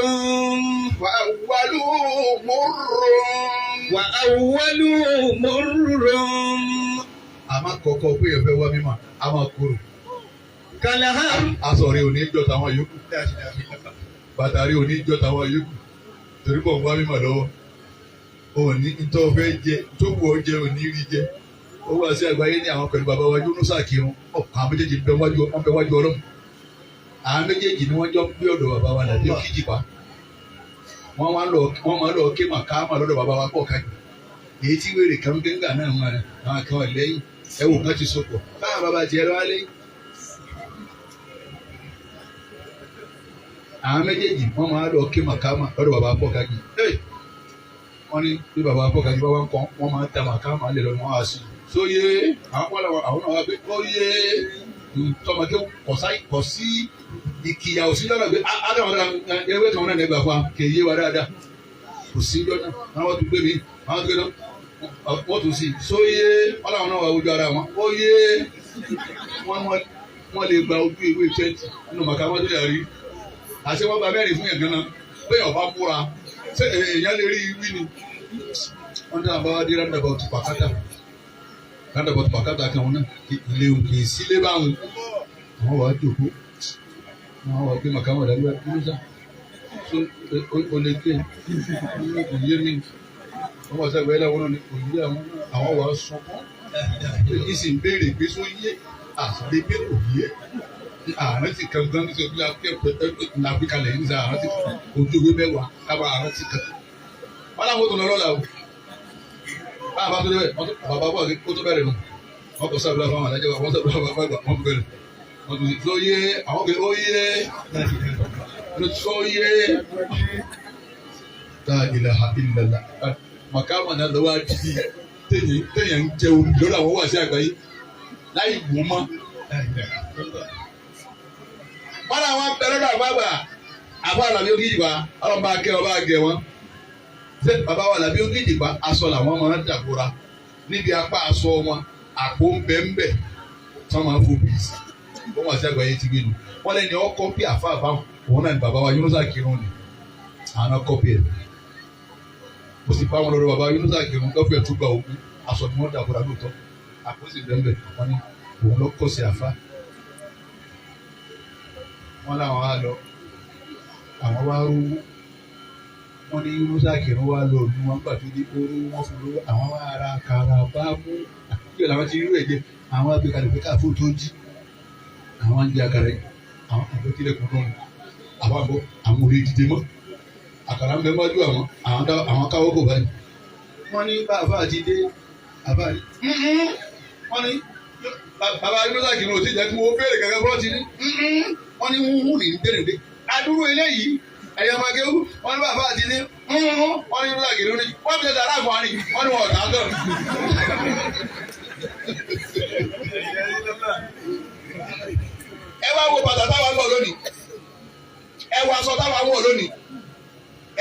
وأوله مر.
àmọ́ kọ̀ọ̀kan pé ẹ fẹ́ wá mímọ̀ a máa kúrò.
كالهم.
aṣọ rẹ ò ní jọ tàwọn yòókù. bàtà rẹ ò ní jọ tàwọn yòókù. torí pọ̀ ń wá mímọ̀ lọ́wọ́. òní ntọ́ fẹ́ jẹ tó wù ọ́ jẹ òní rí jẹ. ó wá sí àgbáyé ní àwọn pẹ̀lú bàbá wa Yúnúsà Kírun àwọn méjèèjì ń bẹ wájú Ọlọ́run. àwọn méjèèjì ni wọ́n jọ ń gbé ọ̀dọ̀ bàbá wa Làbí Òkìjìpá. wọ́n máa lọ ké màkàmà lọ́dọ̀ bàbá wa pọ̀ káyọ̀. èyí tí wèrè kan gbẹ́ngà náà wọn àwọn kan lẹ́yìn ẹ̀wò kan ti sopọ̀ báwọn bàbá tiẹ̀ lọ́wọ́ lẹ́yìn. àwọn méjèèjì wọ́n máa lọ ké màkàmà lọ́dọ̀ bàbá pọ̀ káyọ̀. wọ́n ní bí bàbá pọ̀ káyọ̀ bá wọn kọ́ wọ́n máa ta màkàmà lè lọ́dọ̀ wọn wá sí i. sóyè àwọn náà wá pé óyè tọmọdé kò sí ìkìyà òsì lọ́dọ̀ pé ádámọ̀dá ewé tí wọn náà lẹ́gbàá fún wa kì í yé wa dáadáa kò sí jọ́nà àwọn tó gbé mi àwọn tó gbé náà wọ́n tún sí sóyè ọlọ́run náà wà ojú ara wọn óyè wọ́n lè gba ojú ewé 20 nínú màkà wọn tó yà rí àti wọ́n gba mẹ́rin fún yẹn gan-an pé ọba múra ṣé èèyàn lè rí wí ni wọ́n dáná bá wá dé roundabout pàkátà kan wọn náà ilé òkè sílé báwọn àwọn wàá jòkó àwọn wàá gbé màkà wọn dàgbà kúrúsà so o lè gbé kò yé mi wọn wà sàgbé ẹlẹ́wọ̀n náà ni kò yé àwọn wàá sọkọ́ èyí sì ń béèrè pé sọ yé àṣìlè pé kò yé ààrẹ ti kankan ní sọ bí akẹ́kọ̀ọ́ nàbíkalẹ̀ yìí ní sọ ààrẹ ti ojú ìwé mẹ́wàá kábà ààrẹ ti kankan wọn làwọn tó lọ lọ́la o bàbá tó débẹ̀ bàbá bọ̀ kó tó bẹ̀rẹ̀ nù wọn kò sábà fún àwọn àdájọ́ wọn sábà fún àwọn àgbà wọn kò bẹ̀rẹ̀ wọn tún tó yé àwọn kò ó yé tó yé la ilaha illallah màkàmà náà lọ́wọ́ àdìdì téèyàn ń jẹun lórí àwọn wà sí àgbáyé láì wò mọ́. wọn làwọn bẹ̀rẹ̀ lọ́dọ̀ àgbàgbà àbá Làbí Òkìjìpá ọlọ́mọba akẹ́ ọba àgẹ̀ wọn. Ṣé bàbá wa Làbí Òkìjìpá aṣọ làwọn máa ń dàbora níbi apá aṣọ wọn àpò ńbẹ́ńbẹ́ tí wọ́n máa ń fòbì sí wọ́n wá sí àgbáyé ti gbé nu wọ́n lẹ́ni ọkọ̀ bí àfa àbáwọn òun náà ni bàbá wa Yúnúsà Kírun ni àwọn ọkọ̀ bí ẹ̀ kò sì bá wọn lọ́dọ̀ bàbá Yúnúsà Kírun lọ́fẹ̀ẹ́ tó gba òkú aṣọ ni wọ́n dàbora lóòótọ́ àpò sì bẹ́ńbẹ́ wọ́n ní òun lọ́ kọ́ sí àfa wọ́n láwọn á lọ àwọn wá rówó wọ́n ní Yúnúsà Kírun wá lọ òdu wọn gbà tó dé oró wọn fún lówó àwọn wá ara kàrà bá mú àkókò làwọn ti rí ẹ̀jẹ̀ àwọn abẹ́kalẹ̀ pé káfó tó jí àwọn ń jẹ àkàrà yìí àwọn àbọ̀ tilẹ̀ kún lọ́nà àwọn àbọ̀ àwọn òye dìde mọ́ àkàrà ń bẹ mọ́jú àwọn káwọ́ kò báyìí. wọ́n ní bàbá àti dé bàbá rí wọ́n ní bàbá Yúnúsà Kírun ò ti jẹ́ kí wọ́n béèrè gẹ́gẹ́ bọ́ ti ní wọ́n ní wúhùn ní béèrè dé adúrú eléyìí ẹ̀yà máa kéwú wọ́n ní bàbá àti ní wọ́n ní Yúnúsà Kírun ní wọ́n fi ṣe sàrà fún wa ní wọ́n ní wọ́n ọ̀tá gàn. ẹ wá wo bàtà táwa ń bọ̀ lónìí ẹ wo aṣọ táwa ń wọ̀ lónìí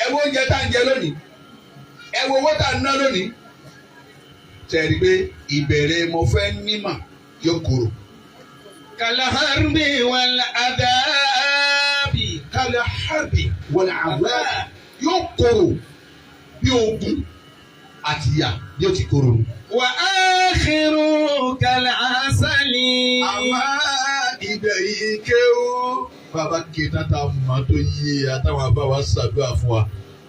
ẹ wo oúnjẹ tá ń jẹ lónìí ẹ wo owó tá ń ná lónìí tẹ̀rí pé ìbẹ̀rẹ̀ mo fẹ́ nímà yóò kúrò.
كالحرب والعذاب.
كالحرب والعذاب yóò kúrò bí ogun àti ìyà yóò ti kúrò.
وآخر كالعسل.
àmọ́ ìbẹ̀yìn kéwú bàbá kẹta tá a mọ̀ tó yé àtàwọn àbáwá ṣàdúrà fún wa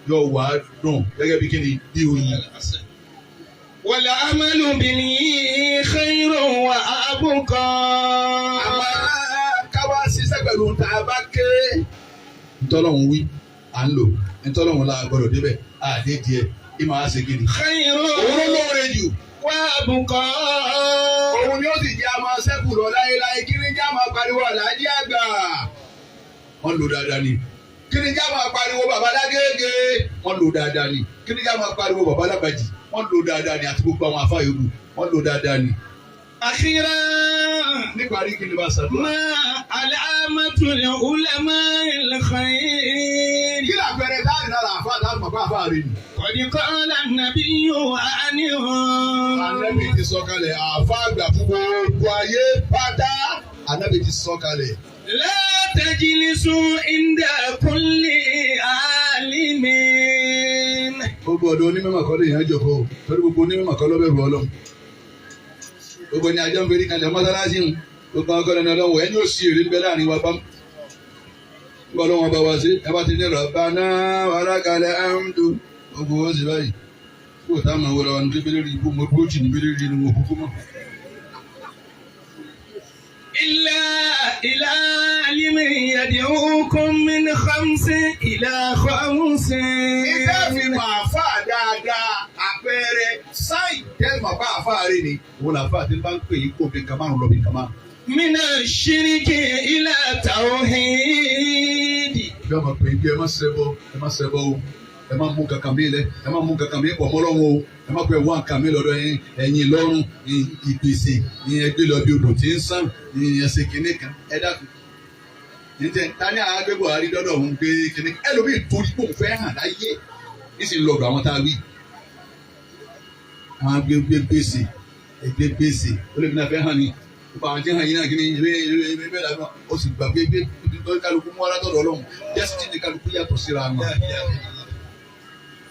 yóò wá dùn gẹ́gẹ́ bí kíni bí oyin.
والعمل به خير وأبقى.
àmọ́ káwá ṣiṣẹ́ pẹ̀lú tá a bá ké. ntọ́lọ́hún wí à ń lò ntọ́lọ́hún la gbọ́dọ̀ débẹ̀ àdé díẹ̀ ìmọ̀ á ṣe kíni.
خير
òun ló lóore jù.
وأبقى.
òun ni ó sì jẹ́ àmọ́ sẹ́kù lọ láéláé kí ni jẹ́ àmọ́ pariwo Àlájì àgbà. wọ́n lò dáadáa ni kí ni jẹ́ àmọ́ pariwo bàbá Lágége wọ́n lò dáadáa ni kí ni ká máa pariwo bàbá alágbàjì wọ́n lò dáadáa ni àti gbogbo àwọn àfáà yòókù wọ́n lò dáadáa ni.
Akhira.
níparí kí ni bá ṣàdúrà.
Ma alamatul ulama al-khayr.
kí làpẹrẹ dáhùn lára àfáà dáhùn bàbá àfáà rẹ ni.
Qad qala an-nabiyyu anhum.
Ànábì ti sọ kalẹ̀ àfáà àgbà fún gbogbo ayé pátá Ànábì ti sọ kalẹ̀.
La tajlisu inda kulli alimin.
Gbogbo ọ̀dọ́ onímọ̀ kọ́ lè yàn jọ̀kọ́ o torí gbogbo onímọ̀ kọ́ lọ́bẹ̀rù Ọlọ́run. Gbogbo ní ajọ́ ń fẹ́rí kalẹ̀ mọ́sálásí ń gbogbo ọkọ̀ lẹ́nu ọlọ́wọ́ ẹni ò sí èrè ń bẹ láàrin wa bá. Gbogbo ọlọ́wọ́n bá wa sí ẹ bá ti ní Rabbana wa lakal hamdu gbogbo ó sì báyìí. Kó o táwọn ọ̀wọ́ lọ́wọ́ ní bíbélì rí ibú mo dúró jì ní bíbélì rí inú òkúkú mọ́.
Illa ila alimin yad'ukum min khamsin ila khamsin.
Ìfẹ́ fi máa fà dáadáa àpẹẹrẹ sáì tẹ́ máa bá àfáà rẹ̀ ni. Wọ́n là fà tí bá ń pè yín kó bí nǹkan márùn-ún lọ bí nǹkan márùn.
Mina shiriki ila tawhidi.
Bí ọmọ pè é bí ẹ má ṣẹbọ o, ẹ má mú kankan mi lẹ, ẹ má mú kankan mi pọ̀ mọ́ Ọlọ́run o, ẹ má pẹ́ wá nǹkan mi lọ́dọ̀ ẹ̀yin lọ́rùn ìpèsè ẹgbẹ́ lọ bí odò tí ń sàn ẹsẹ̀ kìíní kan ẹ dákun. Ǹjẹ́ tani àwọn agbègbè Buhari dọ́dọ̀ òun gbé kìíní kan ẹlòmíì torí pò ń fẹ́ hàn láyé nísìnyí lọ́dọ̀ àwọn tá a wí. Àwọn agbègbè gbèsè ẹgbẹ́ gbèsè ó lè fi náà fẹ́ hàn ní. Gbogbo àwọn tí ń hàn yín náà kìíní ìwé lànà ó sì gbàgbé gbé kálukú mú alátọ̀dọ̀ Ọlọ́run destiny kálukú yàtọ̀ síra wọn.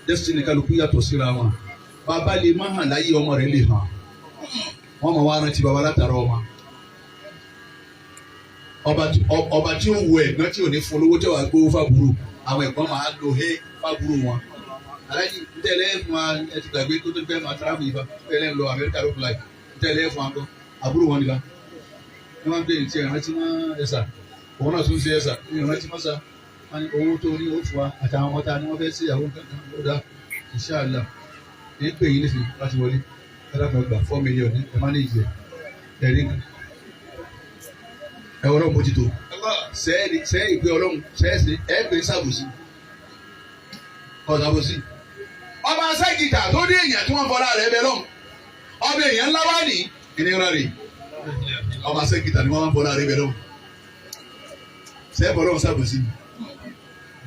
Destiny kálukú yàtọ̀ síra wọn. Bàbá lè má hàn láyé ọmọ rẹ̀ lè hàn. Wọ́n máa wá rántí bàbá látara ọmọ. Ọba tí ó wọ ẹ̀gbọ́n tí ò ní fún olówó tí wàá gbówó fábúrò àwọn ẹ̀gbọ́n máa lo hé fábúrò wọn. Aláàjì ntẹ̀lẹ́ fún wa ẹ ti gbàgbé tó tó gbẹ́ máa tíráfù yìí fa ntẹ̀lẹ́ lọ Amẹ́ríkà ló fúláì ntẹ̀lẹ́ fún wa kọ́ àbúrò wọn nìkan. Wọ́n máa ń bẹ̀rẹ̀ tí ẹ̀rántí mọ́ ẹ̀sà òun náà tún ṣe ẹ̀sà ẹ̀rántí mọ́ sá. Wọ́n ní owó tó ní ó fún wa àtàwọn ọmọ ta ni wọ́n fẹ́ sí ìyàwó kankan ó dá Inshallah ní pè yín nísìnyí láti wọlé ẹ̀dàkùn ẹgbà 4 million ní ẹ̀ mánéjì ẹ̀rí ẹ̀wọ̀n náà mójútó sẹ́ẹ̀ ìgbé Ọlọ́run sẹ́ẹ̀sì ẹ̀gbẹ́ sàbòsí ọ̀sàbòsí. Ọba sẹ́gìtà tó dé èèyàn tí wọ́n fọlá rẹ̀ bẹ́ lọ́hùn ọba èèyàn ńlá wá ní ìnira rẹ̀ ọba sẹ́gìtà ni wọ́n fọlá rẹ̀ bẹ́ lọ́hùn sẹ́ẹ̀bọ̀ Ọlọ́run sàbòsí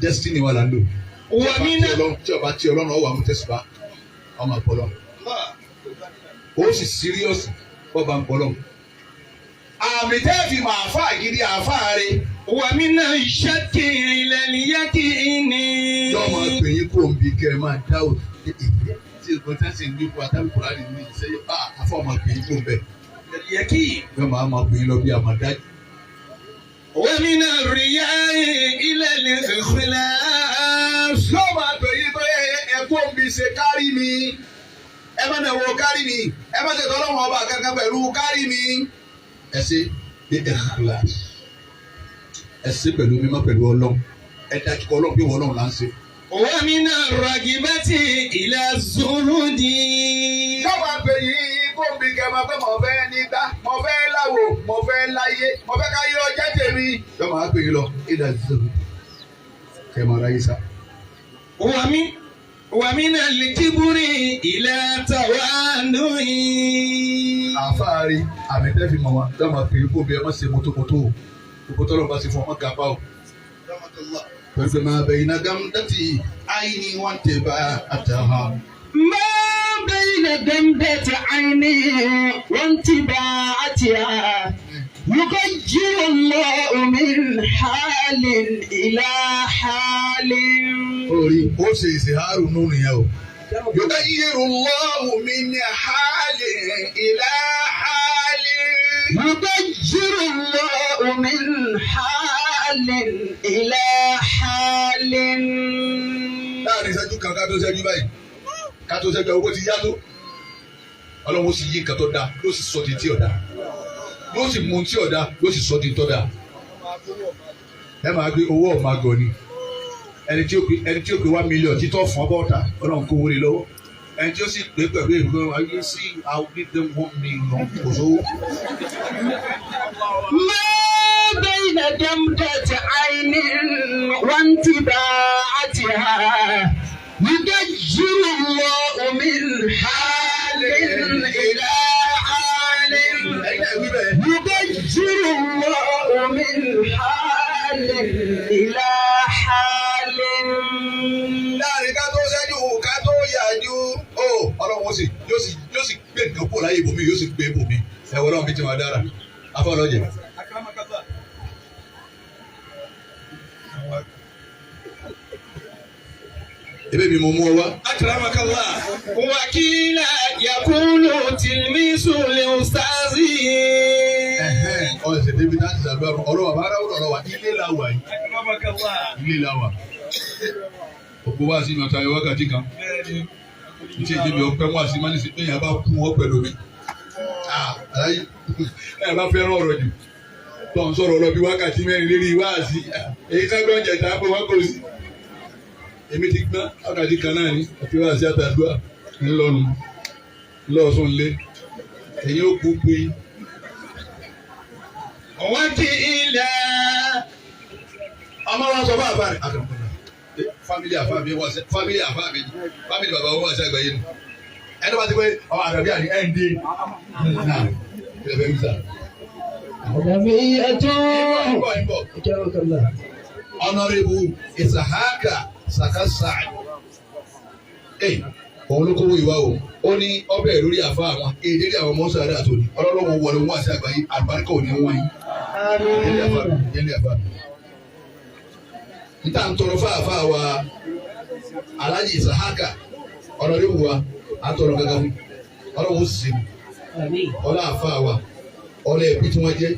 destiny wà lálò tí ọba tí Ọlọ́run ọwọ́ àmútẹ́sùbá ọmọ àpọ̀lọ́ ó sì serious bọ́ba ń pọ̀lọ́. Àmì tẹ́ẹ̀fì máa fà gidi àfáàrí.
Wa mina shakki ila al-yaqini.
Yọ máa pè yín kó n bí kẹ́ ẹ máa dá o. Tí ìgbọ́n tí wọ́n ti ń gbé fún àtàwọn Kùránì ní ìṣẹ́yẹ àfọ̀ máa pè yín kó n bẹ̀.
Yaqini.
Yọ máa pè yín lọ bí àmàdájú.
Wa mina riya'i ila al-ikhlas.
Yọ máa pè yín pé ẹ̀kọ́ mi ṣe kárí mi. Ẹ má nà wo kárí mi. Ẹ má tètè ọlọ́wọ́n ọba kankan pẹ̀lú kárí mi. Ẹ ṣe ní ikhlas. Ẹ ṣe pẹ̀lú mímọ́ pẹ̀lú Ọlọ́run. Ẹ dájú kọ́ Ọlọ́run bí wọ́n Ọlọ́run là ń ṣe.
Wa mina ragibati ila zuhudi.
Yọ̀wá pè yín kó mi kẹ́ máa pẹ́ mọ̀ fẹ́ nígbà mọ̀ fẹ́ láwo mọ̀ fẹ́ láyé mọ̀ fẹ́ ká yọ ọjà tèmi. Yọ̀wá máa pè yín lọ ìdá zuhudi. Kẹ́ máa ráyé sá.
Wa mina al-kibri ila tawanu'i.
Àfáàrí àmì tẹ́ fi mọ̀ wá yọ̀wá máa pè yín kó bí ẹ má ṣe mọ́tòmọ́tò o. Gbogbo tọ́lọ̀ bá ti fún ọmọ gàpá o. Pẹ̀lú máa bẹ̀yìn náà gámdátì àìní wọ́n tẹ̀ bá àtàhà.
Ma bayna damdati ayni wa intiba'atiha yughayyiru Allahu min halin ila halin.
Orí ó ṣe ìṣèhárù nù nìyẹn o. Yughayyiru Allahu min halin ila halin.
Yughayyiru Allahu min halin ila halin.
Láàrin ìṣẹ́jú kan ká tó ṣẹ́jú báyìí. Ká tó ṣẹ́jú owó ti yá tó. Ọlọ́run ó sì yí nǹkan tó dáa ló sì sọ di tí ọ̀dà. Ló sì mú tí ọ̀dà ló sì sọ di tọ́da. Ẹ máa gbé owó ọ̀màgọ̀ ni. Ẹni tí ó pé 1 million títọ́ fún ọbọ̀ ọ̀tá Ọlọ́run kó wọlé lọ́wọ́. Ẹni tí ó sì pé pẹ̀lú ìlú ayé sí I'll give them 1 million kò sówó.
Bayna damdati aynin wa intiba'atiha يغير الله من حال إلى حال يغير الله من حال إلى حال
láàrin ká tó ṣẹ́jú ká tó yàjú ó ọlọ́run yóò sì gbé nǹkan kó láyé ibòmí yóò sì gbé ibòmí ẹ̀wọ̀n ọlọ́run mi ti máa dára afọlọ́jẹ̀. ebe mi mo mú ọ wá.
akaramakala wakila yakulu tilmisu liustazi.
ọ̀sẹ̀ débi láti ṣàgbọ́n ọlọ́wà bá ráwọ̀ ọlọ́wà ilé la wà yìí. ilé la wà. òkú wá sí ìmọ̀ta ẹ̀ wákàtí kan. ìṣe ìdíbi ọpẹ́ wá sí máa ní sí pé yàrá bá kú wọn pẹ̀lú mi. aláyé ẹ̀ bá fẹ́ràn ọ̀rọ̀ jù. tó ń sọ̀rọ̀ lọ bí wákàtí mẹ́rin lérí wá sí. èyí sábẹ́ ọ̀jẹ̀ tá a bọ̀ wá kò sí. èmi ti gbọ́n wákàtí kan náà ni àti wá sí àtàdúrà ńlọrun lọ́ọ̀sùn lé. èyí ó kú pé.
wakila
ọmọ wa sọ fún àbá rẹ àtọkùnrin fámìlì àfa mi wá sí fámìlì àfa mi fámìlì bàbá wọn wá sí àgbáyé nù ẹni wá sí pé ọmọ àdàbí àní ẹ̀ ń dé náà ilẹ̀ bẹ́ẹ̀ mi sà.
Adabiya ati.
Honorable Isahaka Sakasa òun ló kówó ìwá o ó ní ọbẹ̀ lórí àfa àwọn èdè rí àwọn mọ́sá rẹ̀ àtòní ọlọ́lọ́wọ́ wọlé wọn àti àgbáyé àlùbáríkà ò ní wọ́n yín yẹlẹ àfa níta ń tọrọ fáfá wa Alhaji Isahaka Honorable wa à ń tọrọ gángan fún ọlọ́wọ́ sì ọlọ́ àfa wa ọlọ́ ẹ̀bí tí wọ́n jẹ́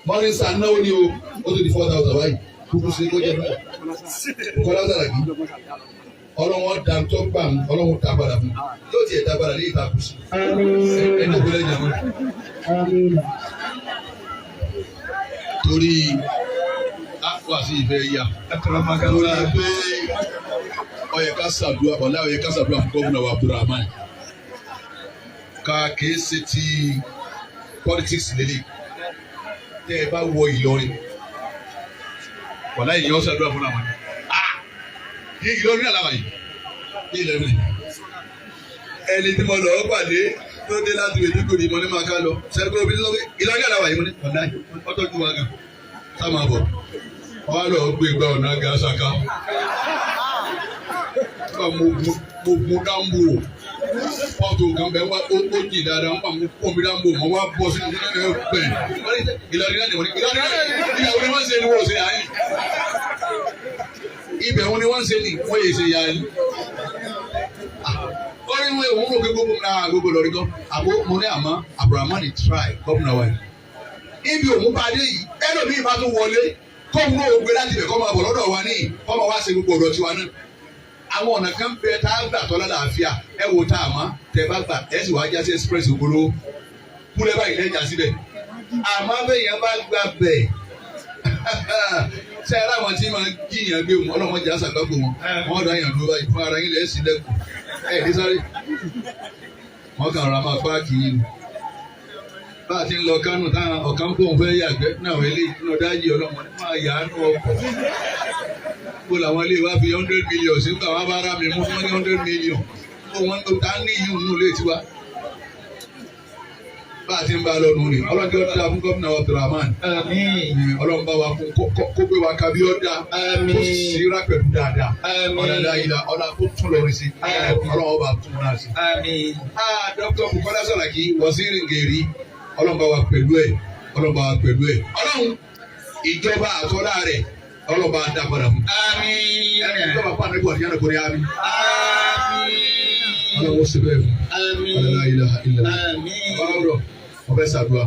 mọ́nísà náwó ni o ó tó di 4,000 báyìí kúkú sí kó jẹ́ báyìí kọ́lá sàràkí ọlọ́wọ́n da tó gbà mú ọlọ́wọ́n ta padà mú yóò tiẹ̀ ta padà ní ìtakùn sí ẹni òkúlẹ̀ jàmọ́. torí wà sí ìfẹ́ yíya torí pé ọyẹ ká ṣàdúrà ọ̀la ọyẹ ká ṣàdúrà fún gómìnà wa Abdulrahman ká kìí ṣe ti politics lélẹ̀ tẹ́ ẹ bá wọ Ìlọrin wàlá ìyẹn ọ̀sẹ̀ àdúrà fún àwọn ní Ìlọrin náà làwọn yìí ní Ìlọrin ẹni tí mo lọ pàdé tó dé láti wèé dúkùú ni mo ní máa ká lọ sẹ́dúkọ́ obìnrin lọ́wọ́ Ìlọrin náà làwọn yìí mo ní ọ̀dà ọ̀tọ́jú wa gan ká máa bọ̀ wọ́n á lọ gbé gba ọ̀nà gàṣàká mo mú dáńbò pọ́ọ̀tù kan bẹ́ẹ̀ wá ó jì dáadáa wọ́n mú pọ́ọ̀mù dáńbò wọ́n wá bọ́ sí ìlú bẹ́ẹ̀ Ìlọrin náà ni wọ́n ní ìyàwó ni wọ́n ṣe ni wọ́n ṣe àyè ibẹ̀ wọn ni wọ́n ṣe ni wọ́n yẹ ṣe yà á yìí. ó ní wọ́n èèwọ̀n gbogbo gbogbo lọ́rí gan àbó mo ní àmọ́ Abdulrahman try gómìnà wa yìí. ibi òun bá dé yìí ẹlòmíì bá tún wọlé kóun náà gbé láti ibẹ̀ kọ́ máa bọ̀ lọ́dọ̀ wa ní kọ́ máa wá ṣe gbogbo ọ̀dọ̀ tiwa náà. àwọn ọ̀nà kan bẹ tá a gbà tọ́lá làáfíà ẹ wo tá a mọ̀ tẹ bá gbà ẹ sì wáá jásí express ògbóló kúlẹ̀ báyìí lẹ́jà síbẹ̀ àmọ́ bẹ́ẹ̀ yẹn bá gbà bẹ́ẹ̀ ṣe ara wọn tí máa jíyàn gbé wọn ọlọ́mọdé àṣàgbàgbò wọn dá yàn lóra ìfún ara yín lẹ́sìn lẹ́kùn ní sáré wọn kàn ra máa páàkì yìí bá a ti ń lọ Kánò táwọn ọ̀kan kó òun fẹ́ yàgbẹ́ náà wọ́n ilé ìdúná dájì ọlọ́mọdé máa yà á nù ọkọ̀ kó làwọn ilé wa fi 100 million sí káwọn bá rà mí mú fún ní 100 million kó wọn tó ta ní yìí nù lé tiwa bá a ti ń bá a lọ nù ní ọlọ́jọ́ tí a fún gómìnà Abdulrahman ọlọ́run bá wa fún kó gbé wa kábí ọ̀dà kó sì rà pẹ̀lú dáadáa ọ̀dà ìlà ọ̀dà kó tún lọ sí ọlọ́run bá tún náà sí. Dr. Bukola Saraki Waziri Ngeri ọlọ́run bá wa pẹ̀lú ẹ̀ ọlọ́run bá wa pẹ̀lú ẹ̀ ọlọ́run ìjọba àtọ́lá rẹ̀ ọlọ́run bá dá padà fún. ẹni ìjọba pàdé bọ̀ níyànjú kò ní àmì. ọlọ́run ó sì bẹ́ẹ̀ fún. ọlọ́run ayé la ilẹ̀ ọlọ́run ọbẹ̀ sàdúrà.